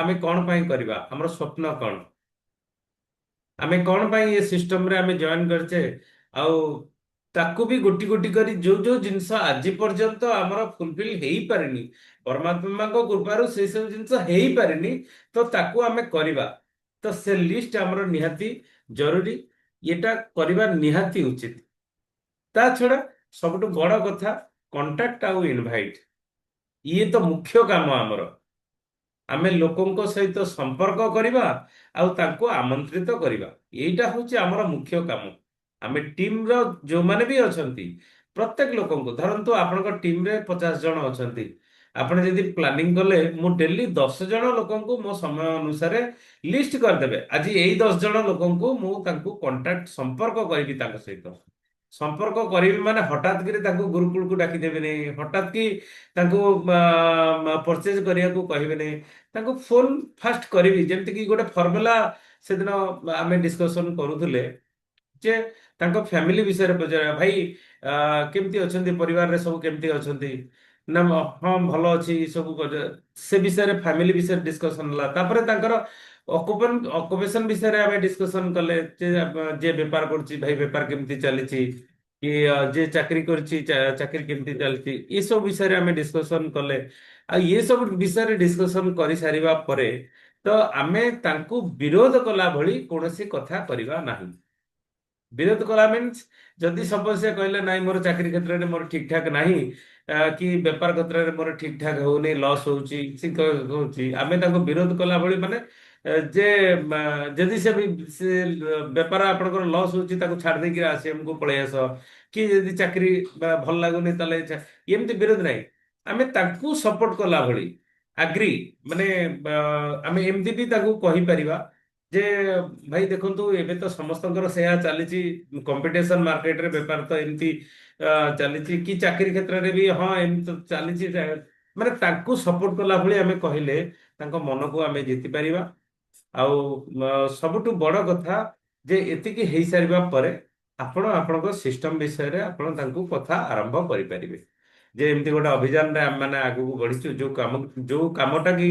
ଆମେ କଣ ପାଇଁ କରିବା, ଆମର ସ୍ୱପ୍ନ କଣ, ଆମେ କଣ ପାଇଁ ଏ ସିଷ୍ଟମରେ ଆମେ ଜଏନ କରିଛେ, ଆଉ ତାକୁ ବି ଗୋଟି ଗୋଟି କରି ଯୋଉ ଯୋଉ ଜିନିଷ ଆଜି ପର୍ଯ୍ୟନ୍ତ ଆମର ଫୁଲଫିଲ ହେଇପାରିନି, ପରମାତ୍ମାଙ୍କ କୃପାରୁ ସେଇ ସବୁ ଜିନିଷ ହେଇପାରିନି, ତ ତାକୁ ଆମେ କରିବା। ତ ସେ ଲିଷ୍ଟ ଆମର ନିହାତି ଜରୁରୀ, ଏଟା କରିବା ନିହାତି ଉଚିତ। ତା ଛଡା ସବୁଠୁ ବଡ କଥା କଣ୍ଟାକ୍ଟ ଆଉ ଇନଭାଇଟ୍, ଇଏ ତ ମୁଖ୍ୟ କାମ ଆମର। ଆମେ ଲୋକଙ୍କ ସହିତ ସମ୍ପର୍କ କରିବା ଆଉ ତାଙ୍କୁ ଆମନ୍ତ୍ରିତ କରିବା, ଏଇଟା ହଉଛି ଆମର ମୁଖ୍ୟ କାମ। ଆମେ ଟିମର ଯୋଉମାନେ ବି ଅଛନ୍ତି, ପ୍ରତ୍ୟେକ ଲୋକଙ୍କୁ, ଧରନ୍ତୁ ଆପଣଙ୍କ ଟିମରେ 50 ଜଣ ଅଛନ୍ତି, ଆପଣ ଯଦି ପ୍ଲାନିଂ କଲେ ମୁଁ ଡେଲି 10 ଜଣ ଲୋକଙ୍କୁ ମୋ ସମୟ ଅନୁସାରେ ଲିଷ୍ଟ କରିଦେବେ, ଆଜି ଏଇ 10 ଜଣ ଲୋକଙ୍କୁ ମୁଁ ତାଙ୍କୁ କଣ୍ଟାକ୍ଟ ସମ୍ପର୍କ କରିବି, ତାଙ୍କ ସହିତ ସମ୍ପର୍କ କରିବି ମାନେ ହଠାତ୍ କରି ତାଙ୍କୁ ଗୁରୁକୁଳକୁ ଡାକିଦେବେନି, ହଠାତ୍ କି ତାଙ୍କୁ ପରଚେଜ କରିବାକୁ କହିବେନି, ତାଙ୍କୁ ଫୋନ ଫାଷ୍ଟ କରିବି। ଯେମିତିକି ଗୋଟେ ଫର୍ମୁଲା ସେଦିନ ଆମେ ଡିସ୍କସନ କରୁଥିଲେ ଯେ ତାଙ୍କ ଫ୍ୟାମିଲି ବିଷୟରେ ପଚାରିବା, ଭାଇ କେମିତି ଅଛନ୍ତି, ପରିବାରରେ ସବୁ କେମିତି ଅଛନ୍ତି, ନା ହଁ ଭଲ ଅଛି ସବୁ, ସେ ବିଷୟରେ ଫ୍ୟାମିଲି ବିଷୟରେ ଡିସ୍କସନ ହେଲା। ତାପରେ ତାଙ୍କର ଅକୁପେସନ ବିଷୟରେ ଆମେ ଡିସ୍କସନ କଲେ, ଯେ ବେପାର କରୁଛି ଭାଇ ବେପାର କେମିତି ଚାଲିଛି, କି ଯେ ଚାକିରି କରିଛି ଚାକିରି କେମିତି ଚାଲିଛି, ଏସବୁ ବିଷୟରେ ଆମେ ଡିସ୍କସନ କଲେ। ଆଉ ଏ ସବୁ ବିଷୟରେ ଡିସ୍କସନ କରିସାରିବା ପରେ ତ ଆମେ ତାଙ୍କୁ ବିରୋଧ କଲା ଭଳି କୌଣସି କଥା କରିବା ନାହିଁ। ବିରୋଧ କଲା ମିନ୍ସ ଯଦି ସପୋଜ ସେ କହିଲେ ନାଇଁ ମୋର ଚାକିରି କ୍ଷେତ୍ରରେ ମୋର ଠିକ ଠାକ ନାହିଁ, କି ବେପାର କ୍ଷେତ୍ରରେ ମୋର ଠିକ ଠାକ ହଉନି, ଲସ୍ ହଉଛି, ସେ ହଉଛି, ଆମେ ତାଙ୍କୁ ବିରୋଧ କଲା ଭଳି ମାନେ ଯେ ଯଦି ସେ ବେପାର ଆପଣଙ୍କର ଲସ୍ ହଉଛି ତାକୁ ଛାଡ଼ି ଦେଇକି ଆସିଏମକୁ ପଳେଇ ଆସ, କି ଯଦି ଚାକିରି ଭଲ ଲାଗୁନି ତାହେଲେ ଏମିତି ବିରୋଧ ନାହିଁ। ଆମେ ତାଙ୍କୁ ସପୋର୍ଟ କଲା ଭଳି ଆଗ୍ରି ମାନେ ଆମେ ଏମିତି ବି ତାଙ୍କୁ କହିପାରିବା ଯେ ଭାଇ ଦେଖନ୍ତୁ ଏବେ ତ ସମସ୍ତଙ୍କର ସେୟା ଚାଲିଛି, କମ୍ପିଟିସନ ମାର୍କେଟରେ ବେପାର ତ ଏମିତି ଚାଲିଛି, କି ଚାକିରି କ୍ଷେତ୍ରରେ ବି ହଁ ଏମିତି ତ ଚାଲିଛି। ମାନେ ତାଙ୍କୁ ସପୋର୍ଟ କଲା ଭଳି ଆମେ କହିଲେ ତାଙ୍କ ମନକୁ ଆମେ ଜିତି ପାରିବା। ଆଉ ସବୁଠୁ ବଡ କଥା ଯେ ଏତିକି ହେଇସାରିବା ପରେ ଆପଣ ଆପଣଙ୍କ ସିଷ୍ଟମ ବିଷୟରେ ଆପଣ ତାଙ୍କୁ କଥା ଆରମ୍ଭ କରିପାରିବେ। ଯେ ଏମିତି ଗୋଟେ ଅଭିଯାନରେ ଆମେ ମାନେ ଆଗକୁ ବଢିଛୁ, ଯୋଉ କାମଟା କି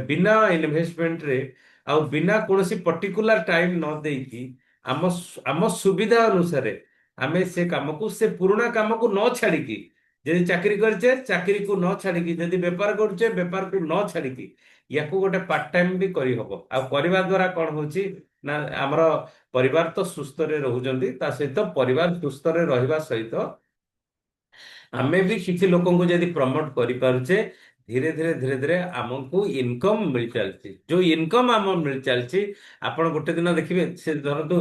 ବିନା ଇନଭେଷ୍ଟମେଣ୍ଟରେ ଆଉ ବିନା କୌଣସି ପର୍ଟିକୁଲାର ଟାଇମ ନ ଦେଇକି ଆମ ସୁବିଧା ଅନୁସାରେ ଆମେ ସେ କାମକୁ, ସେ ପୁରୁଣା କାମକୁ ନ ଛାଡିକି, ଯଦି ଚାକିରି କରିଛେ ଚାକିରିକୁ ନ ଛାଡିକି, ଯଦି ବେପାର କରୁଛେ ବେପାରକୁ ନ ଛାଡିକି ୟାକୁ ଗୋଟେ ପାର୍ଟ ଟାଇମ ବି କରିହବ। ଆଉ କରିବା ଦ୍ୱାରା କଣ ହଉଛି ନା ଆମର ପରିବାର ତ ସୁସ୍ଥରେ ରହୁଛନ୍ତି, ତା ସହିତ ପରିବାର ସୁସ୍ଥରେ ରହିବା ସହିତ ଆମେ ବି କିଛି ଲୋକଙ୍କୁ ଯଦି ପ୍ରମୋଟ କରିପାରୁଛେ, ଧୀରେ ଧୀରେ ଧୀରେ ଧୀରେ ଆମକୁ ଇନକମ ମିଳି ଚାଲିଛି। ଯୋଉ ଇନକମ ଆମ ମିଳି ଚାଲିଛି, ଆପଣ ଗୋଟେ ଦିନ ଦେଖିବେ, ସେ ଧରନ୍ତୁ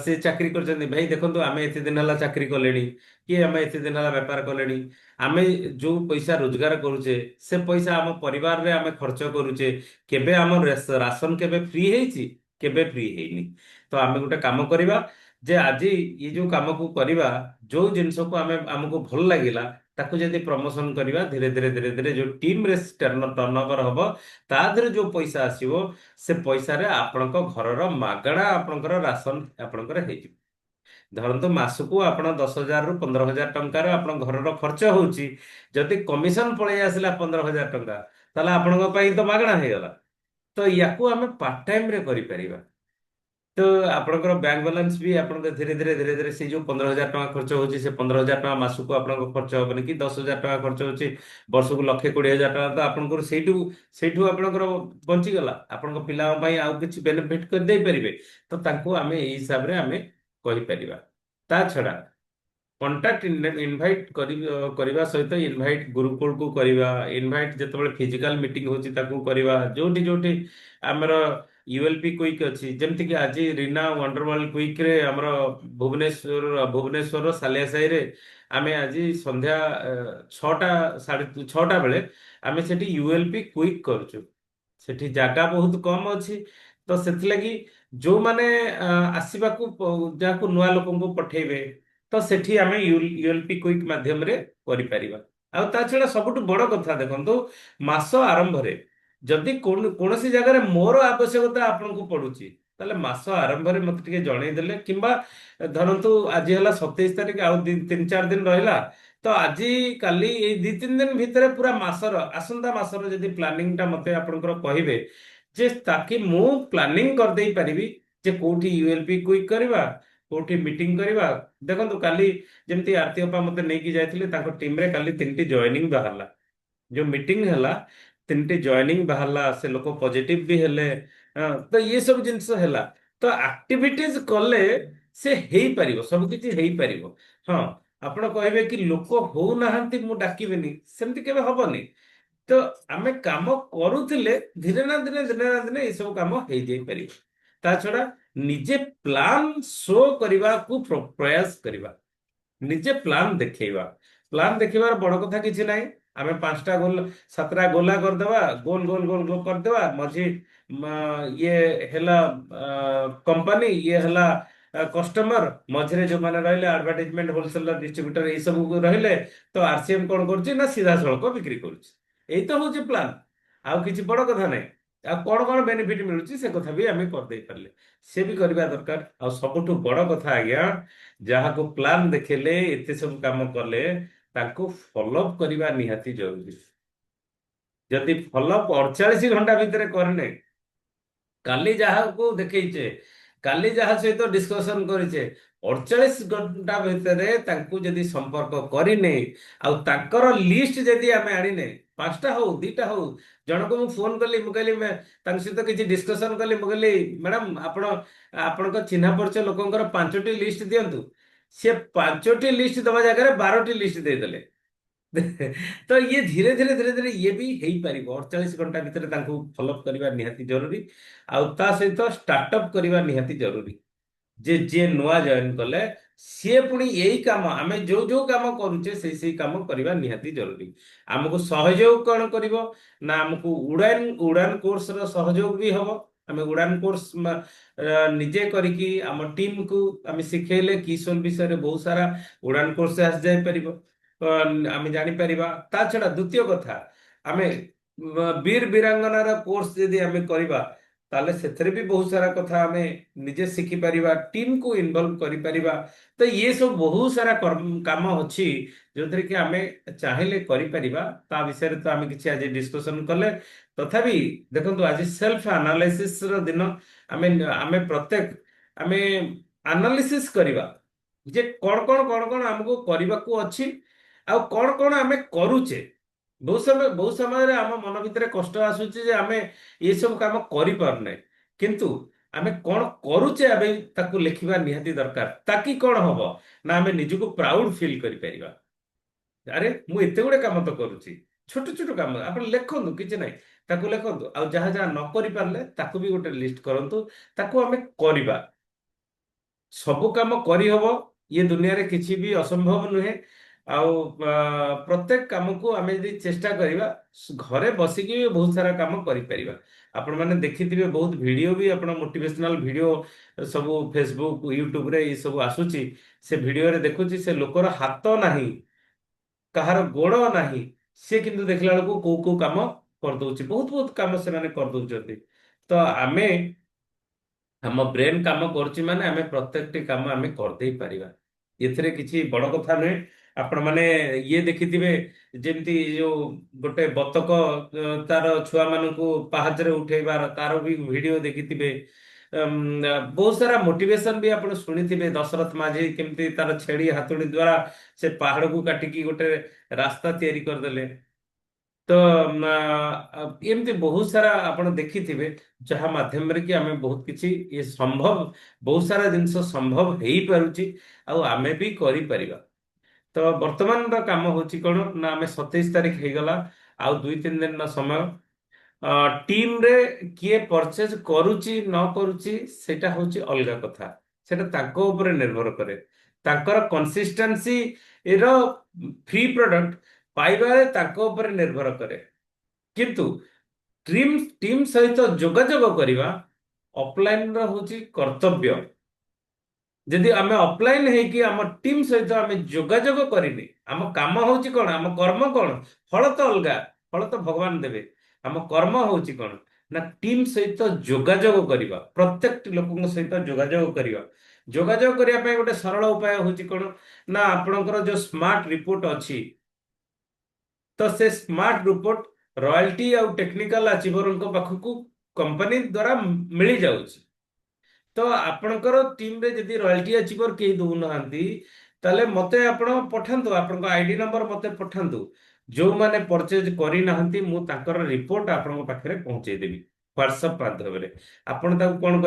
ସେ ଚାକିରି କରିଛନ୍ତି, ଭାଇ ଦେଖନ୍ତୁ ଆମେ ଏତେ ଦିନ ହେଲା ଚାକିରି କଲେଣି, କି ଆମେ ଏତେ ଦିନ ହେଲା ବେପାର କଲେଣି, ଆମେ ଯୋଉ ପଇସା ରୋଜଗାର କରୁଛେ ସେ ପଇସା ଆମ ପରିବାରରେ ଆମେ ଖର୍ଚ୍ଚ କରୁଛେ, କେବେ ଆମ ରାସନ କେବେ ଫ୍ରି ହେଇଛି? କେବେ ଫ୍ରି ହେଇନି। ତ ଆମେ ଗୋଟେ କାମ କରିବା ଯେ ଆଜି ଏ ଯୋଉ କାମକୁ କରିବା, ଯୋଉ ଜିନିଷକୁ ଆମକୁ ଭଲ ଲାଗିଲା ତାକୁ ଯଦି ପ୍ରମୋସନ କରିବା, ଧୀରେ ଧୀରେ ଧୀରେ ଧୀରେ ଯୋଉ ଟିମରେ ଟର୍ନଓଭର ହବ, ତା ଦେହରେ ଯୋଉ ପଇସା ଆସିବ ସେ ପଇସାରେ ଆପଣଙ୍କ ଘରର ମାଗଣା ଆପଣଙ୍କର ରାସନ ଆପଣଙ୍କର ହେଇଯିବ। ଧରନ୍ତୁ ମାସକୁ ଆପଣ 10,000 ରୁ 15,000 ଟଙ୍କାର ଆପଣଙ୍କ ଘରର ଖର୍ଚ୍ଚ ହଉଛି, ଯଦି କମିଶନ ପଳେଇ ଆସିଲା 15,000 ଟଙ୍କା, ତାହେଲେ ଆପଣଙ୍କ ପାଇଁ ତ ମାଗଣା ହେଇଗଲା। ତ ୟାକୁ ଆମେ ପାର୍ଟ ଟାଇମ ରେ କରିପାରିବା। ତ ଆପଣଙ୍କର ବ୍ୟାଙ୍କ ବାଲାନ୍ସ ବି ଆପଣଙ୍କ ଧୀରେ ଧୀରେ ଧୀରେ ଧୀରେ ସେ ଯୋଉ 15,000 ଟଙ୍କା ଖର୍ଚ୍ଚ ହଉଛି, ସେ 15,000 ଟଙ୍କା ମାସକୁ ଆପଣଙ୍କ ଖର୍ଚ୍ଚ ହବନି, କି 10,000 ଟଙ୍କା ଖର୍ଚ୍ଚ ହଉଛି ବର୍ଷକୁ 1,20,000 ଟଙ୍କା, ତ ଆପଣଙ୍କର ସେଇଠୁ ଆପଣଙ୍କର ବଞ୍ଚିଗଲା। ଆପଣଙ୍କ ପିଲାଙ୍କ ପାଇଁ ଆଉ କିଛି ବେନିଫିଟ କରିଦେଇ ପାରିବେ। ତ ତାଙ୍କୁ ଆମେ ଏଇ ହିସାବରେ ଆମେ କହିପାରିବା। ତା ଛଡା କଣ୍ଟାକ୍ଟ ଇନଭାଇଟ୍ କରିବା ସହିତ ଇନଭାଇଟ୍ ଗୁରୁକୁଳକୁ କରିବା, ଇନଭାଇଟ୍ ଯେତେବେଳେ ଫିଜିକାଲ ମିଟିଂ ହଉଛି ତାକୁ କରିବା, ଯୋଉଠି ଯୋଉଠି ଆମର ୟୁଏଲପି କୁଇକ୍ ଅଛି, ଯେମିତିକି ଆଜି ରିନା ୱଣ୍ଡରୱାର୍ଲ୍ଡ କୁଇକରେ ଆମର ଭୁବନେଶ୍ୱରର ସାଲିଆ ସାହିରେ ଆମେ ଆଜି ସନ୍ଧ୍ୟା 6ଟା 6:30 ବେଳେ ଆମେ ସେଠି ୟୁଏଲପି କୁଇକ୍ କରୁଛୁ। ସେଠି ଜାଗା ବହୁତ କମ ଅଛି, ତ ସେଥିଲାଗି ଯୋଉମାନେ ଆସିବାକୁ ଯାହାକୁ ନୂଆ ଲୋକଙ୍କୁ ପଠେଇବେ, ତ ସେଠି ଆମେ ୟୁଏଲପି କୁଇକ୍ ମାଧ୍ୟମରେ କରିପାରିବା। ଆଉ ତା ଛଡା ସବୁଠୁ ବଡ କଥା ଦେଖନ୍ତୁ, ମାସ ଆରମ୍ଭରେ ଯଦି କୌଣସି ଜାଗାରେ ମୋର ଆବଶ୍ୟକତା ଆପଣଙ୍କୁ ପଡୁଛି, ତାହେଲେ ମାସ ଆରମ୍ଭରେ ମତେ ଟିକେ ଜଣେଇଦେଲେ, କିମ୍ବା ଧରନ୍ତୁ ଆଜି ହେଲା 27 ତାରିଖ, ଆଉ 3-4 ଦିନ ରହିଲା, ତ ଆଜି କାଲି ଏଇ 2-3 ଦିନ ଭିତରେ ପୁରା ମାସର, ଆସନ୍ତା ମାସର ଯଦି ପ୍ଲାନିଂଟା ମତେ ଆପଣଙ୍କର କହିବେ, ଯେ ତାକି ମୁଁ ପ୍ଲାନିଂ କରିଦେଇ ପାରିବି ଯେ କୋଉଠି ୟୁଏଲପି କୁଇକ୍ କରିବା, କୋଉଠି ମିଟିଂ କରିବା। ଦେଖନ୍ତୁ କାଲି ଯେମିତି ଆରତି ଅପା ମତେ ନେଇକି ଯାଇଥିଲେ, ତାଙ୍କ ଟିମରେ କାଲି 3ଟି ଜଏନିଂ ବାହାରିଲା। ଯୋଉ ମିଟିଂ ହେଲା 3ଟି ଜଏନିଂ ବାହାରିଲା, ସେ ଲୋକ ପଜିଟିଭ ବି ହେଲେ। ତ ଇଏ ସବୁ ଜିନିଷ ହେଲା। ତ ଆକ୍ଟିଭିଟିଜ କଲେ ସେ ହେଇପାରିବ, ସବୁ କିଛି ହେଇପାରିବ। ହଁ, ଆପଣ କହିବେ କି ଲୋକ ହଉନାହାନ୍ତି ମୁଁ ଡାକିବିନି, ସେମିତି କେବେ ହବନି। ତ ଆମେ କାମ କରୁଥିଲେ ଧୀରେ ନା ଦିନେ ଦିନେ ନା ଦିନେ ଏସବୁ କାମ ହେଇଯାଇ ପାରିବ। ତା ଛଡା ନିଜେ ପ୍ଲାନ ଶୋ କରିବାକୁ ପ୍ରୟାସ କରିବା, ନିଜେ ପ୍ଲାନ ଦେଖେଇବା। ପ୍ଲାନ ଦେଖେଇବାର ବଡ କଥା କିଛି ନାହିଁ। ଆମେ 7ଟା ଗୋଲା କରିଦେବା, ଗୋଲ ଗୋଲ ଗୋଲ ଗୋଲ କରିଦେବା, ମଝି ଇଏ ହେଲା କମ୍ପାନୀ, ଇଏ ହେଲା କଷ୍ଟମର, ମଝିରେ ଯୋଉମାନେ ରହିଲେ ଆଡଭର୍ଟାଇଜମେଣ୍ଟ, ହୋଲସେଲର, ଡିଷ୍ଟ୍ରିବ୍ୟୁଟର, ଏଇ ସବୁ ରହିଲେ। ତ ଆରସିଏମ କଣ କରୁଛି ନା ସିଧାସଳଖ ବିକ୍ରି କରୁଛି। ଏଇ ତ ହଉଛି ପ୍ଲାନ, ଆଉ କିଛି ବଡ କଥା ନାହିଁ। ଆଉ କଣ କଣ ବେନିଫିଟ ମିଳୁଛି ସେ କଥା ବି ଆମେ କରିଦେଇ ପାରିଲେ, ସେ ବି କରିବା ଦରକାର। ଆଉ ସବୁଠୁ ବଡ କଥା ଆଜ୍ଞା, ଯାହାକୁ ପ୍ଲାନ ଦେଖେଇଲେ, ଏତେ ସବୁ କାମ କଲେ, ତାଙ୍କୁ ଫଲୋଅପ କରିବା ନିହାତି ଜରୁରୀ। ଯଦି ଫଲୋଅପ 48 ଘଣ୍ଟା ଭିତରେ କରିନେ, କାଲି ଯାହାକୁ ଦେଖେଇଛେ, କାଲି ଯାହା ସହିତ ଡିସ୍କସନ କରିଛେ, 48 ଘଣ୍ଟା ଭିତରେ ତାଙ୍କୁ ଯଦି ସମ୍ପର୍କ କରିନେ, ଆଉ ତାଙ୍କର ଲିଷ୍ଟ ଯଦି ଆମେ ଆଣିନେ, 5ଟା ହଉ 2ଟା ହଉ, ଜଣକୁ ମୁଁ ଫୋନ କଲି, ମୁଁ କହିଲି ତାଙ୍କ ସହିତ କିଛି ଡିସ୍କସନ କଲି, ମୁଁ କହିଲି ମ୍ୟାଡାମ ଆପଣଙ୍କ ଚିହ୍ନା ପରିଚୟ ଲୋକଙ୍କର 5ଟି ଲିଷ୍ଟ ଦିଅନ୍ତୁ। ସେ 5ଟି ଲିଷ୍ଟ ଦେବା ଜାଗାରେ 12ଟି ଲିଷ୍ଟ ଦେଇଦେଲେ। ତ ଇଏ ଧୀରେ ଧୀରେ ଇଏ ବି ହେଇପାରିବ। 48 ଘଣ୍ଟା ଭିତରେ ତାଙ୍କୁ ଫଲୋଅପ୍ କରିବା ନିହାତି ଜରୁରୀ। ଆଉ ତା ସହିତ ଷ୍ଟାର୍ଟଅପ୍ କରିବା ନିହାତି ଜରୁରୀ। ଯେ ଯିଏ ନୂଆ ଜଏନ କଲେ ସିଏ ପୁଣି ଏଇ କାମ ଆମେ ଯୋଉ ଯୋଉ କାମ କରୁଛେ ସେଇ କାମ କରିବା ନିହାତି ଜରୁରୀ। ଆମକୁ ସହଯୋଗ କଣ କରିବ ନା ଆମକୁ ଉଡାନ କୋର୍ସ ର ସହଯୋଗ ବି ହବ। ଆମେ ଉଡାନ କୋର୍ସ ନିଜେ କରିକି ଆମ ଟିମକୁ ଆମେ ଶିଖେଇଲେ କିଶୋର ବିଷୟରେ ବହୁତ ସାରା ଉଡାନ କୋର୍ସ ଆସିଯାଇପାରିବ। ଆମେ ଜାଣିପାରିବା। ତା ଛଡା ଦ୍ଵିତୀୟ କଥା, ଆମେ ବୀର ବୀରାଙ୍ଗନାର କୋର୍ସ ଯଦି ଆମେ କରିବା ତାହେଲେ ସେଥିରେ ବି ବହୁତ ସାରା କଥା ଆମେ ନିଜେ ଶିଖିପାରିବା, ଟିମକୁ ଇନଭଲ୍ଭ କରିପାରିବା। ତ ଇଏ ସବୁ ବହୁତ ସାରା କାମ ଅଛି ଯୋଉଥିରେ କି ଆମେ ଚାହିଁଲେ କରିପାରିବା। ତା ବିଷୟରେ ତ ଆମେ କିଛି ଆଜି ଡିସ୍କସନ କଲେ। ତଥାପି ଦେଖନ୍ତୁ ଆଜି ସେଲ୍ଫ ଆନାଲାଇସିସ୍ ର ଦିନ। ଆମେ ଆମେ ପ୍ରତ୍ୟେକ ଆମେ ଆନାଲିସିସ୍ କରିବା ଯେ କଣ କଣ ଆମକୁ କରିବାକୁ ଅଛି ଆଉ କଣ ଆମେ କରୁଛେ। ବହୁତ ସମୟରେ ଆମ ମନ ଭିତରେ କଷ୍ଟ ଆସୁଛି ଯେ ଆମେ ଏସବୁ କାମ କରିପାରୁନେ, କିନ୍ତୁ ଆମେ କଣ କରୁଛେ ଆମେ ତାକୁ ଲେଖିବା ନିହାତି ଦରକାର। ତାକି କଣ ହବ ନା ଆମେ ନିଜକୁ ପ୍ରାଉଡ ଫିଲ୍ କରିପାରିବା। ଆରେ ମୁଁ ଏତେ ଗୁଡେ କାମ ତ କରୁଛି। ଛୋଟ ଛୋଟ କାମ ଆପଣ ଲେଖନ୍ତୁ, କିଛି ନାହିଁ, ତାକୁ ଲେଖନ୍ତୁ। ଆଉ ଯାହା ଯାହା ନ କରିପାରିଲେ ତାକୁ ବି ଗୋଟେ ଲିଷ୍ଟ କରନ୍ତୁ, ତାକୁ ଆମେ କରିବା। ସବୁ କାମ କରିହବ, ଇଏ ଦୁନିଆରେ କିଛି ବି ଅସମ୍ଭବ ନୁହେଁ। ଆଉ ପ୍ରତ୍ୟେକ କାମକୁ ଆମେ ଯଦି ଚେଷ୍ଟା କରିବା ଘରେ ବସିକି ବି ବହୁତ ସାରା କାମ କରିପାରିବା। ଆପଣମାନେ ଦେଖିଥିବେ ବହୁତ ଭିଡିଓ ବି, ଆପଣ ମୋଟିଭେଶନାଲ ଭିଡିଓ ସବୁ ଫେସବୁକ୍ ୟୁଟ୍ୟୁବରେ ଏ ସବୁ ଆସୁଛି। ସେ ଭିଡିଓରେ ଦେଖୁଛି ସେ ଲୋକର ହାତ ନାହିଁ, କାହାର ଗୋଡ ନାହିଁ, ସେ କିନ୍ତୁ ଦେଖିଲା ବେଳକୁ କୋଉ କୋଉ କାମ କରିଦଉଛି। ବହୁତ ବହୁତ କାମ ସେମାନେ କରିଦଉଛନ୍ତି। ତ ଆମେ ଆମ ବ୍ରେନ କାମ କରୁଛି ମାନେ ଆମେ ପ୍ରତ୍ୟେକଟି କାମ ଆମେ କରିଦେଇ ପାରିବା। ଏଥିରେ କିଛି ବଡ କଥା ନୁହେଁ। ଆପଣ ମାନେ ଇଏ ଦେଖିଥିବେ ଯେମିତି ଯୋଉ ଗୋଟେ ବତକ ତାର ଛୁଆ ମାନଙ୍କୁ ପାହାଚରେ ଉଠେଇବାର ତାର ବି ଭିଡିଓ ଦେଖିଥିବେ। ବହୁତ ସାରା ମୋଟିଭେଶନ ବି ଆପଣ ଶୁଣିଥିବେ। ଦଶରଥ ମାଝୀ କେମିତି ତାର ଛେଳି ହାତୁଡି ଦ୍ଵାରା ସେ ପାହାଡକୁ କାଟିକି ଗୋଟେ ରାସ୍ତା ତିଆରି କରିଦେଲେ। ତ ଏମିତି ବହୁତ ସାରା ଆପଣ ଦେଖିଥିବେ ଯାହା ମାଧ୍ୟମରେ କି ଆମେ ବହୁତ କିଛି ଇଏ ସମ୍ଭବ, ବହୁତ ସାରା ଜିନିଷ ସମ୍ଭବ ହେଇପାରୁଛି ଆଉ ଆମେ ବି କରିପାରିବା। ତ ବର୍ତ୍ତମାନର କାମ ହଉଛି କଣ ନା ଆମେ 27 ତାରିଖ ହେଇଗଲା, ଆଉ 2-3 ଦିନର ସମୟ। ଟିମରେ କିଏ ପରଚେଜ କରୁଛି ନ କରୁଛି ସେଇଟା ହଉଛି ଅଲଗା କଥା। ସେଟା ତାଙ୍କ ଉପରେ ନିର୍ଭର କରେ। ତାଙ୍କର କନସିଷ୍ଟେନ୍ସି ର ଫ୍ରି ପ୍ରଡକ୍ଟ ପାଇବାରେ ତାଙ୍କ ଉପରେ ନିର୍ଭର କରେ। କିନ୍ତୁ ଟିମ୍ ସହିତ ଯୋଗାଯୋଗ କରିବା ଅଫଲାଇନ ର ହଉଛି କର୍ତ୍ତବ୍ୟ। ଯଦି ଆମେ ଅଫଲାଇନ ହେଇକି ଆମ ଟିମ୍ ସହିତ ଆମେ ଯୋଗାଯୋଗ କରିନି, ଆମ କାମ ହଉଛି କଣ, ଆମ କର୍ମ କଣ, ଫଳ ତ ଅଲଗା, ଫଳ ତ ଭଗବାନ ଦେବେ। ଆମ କର୍ମ ହଉଛି କଣ ନା ଟିମ୍ ସହିତ ଯୋଗାଯୋଗ କରିବା, ପ୍ରତ୍ୟେକଟି ଲୋକଙ୍କ ସହିତ ଯୋଗାଯୋଗ କରିବା। ଯୋଗାଯୋଗ କରିବା ପାଇଁ ଗୋଟେ ସରଳ ଉପାୟ ହଉଛି କଣ ନା ଆପଣଙ୍କର ଯୋଉ ସ୍ମାର୍ଟ ରିପୋର୍ଟ ଅଛି, ତ ସେ ସ୍ମାର୍ଟ ରିପୋର୍ଟ ରୟାଲଟି ଆଉ ଟେକ୍ନିକାଲ ଆଚିଭରଙ୍କ ପାଖକୁ କମ୍ପାନୀ ଦ୍ଵାରା ମିଳିଯାଉଛି। ତ ଆପଣଙ୍କର ଟିମରେ ଯଦି ରୟାଲଟି ଆଚିଭର କେହି ଦଉନାହାନ୍ତି ତାହେଲେ ମତେ ଆପଣ ପଠାନ୍ତୁ, ଆପଣଙ୍କ ଆଇଡି ନମ୍ବର ମତେ ପଠାନ୍ତୁ। ଯୋଉମାନେ ପରଚେଜ କରିନାହାନ୍ତି ମୁଁ ତାଙ୍କର ରିପୋର୍ଟ ଆପଣଙ୍କ ପାଖରେ ପହଞ୍ଚେଇ ଦେବି ହ୍ୱାଟ୍ସଆପ ମାଧ୍ୟମରେ। ଆପଣ ତାକୁ କଣ କରିବେ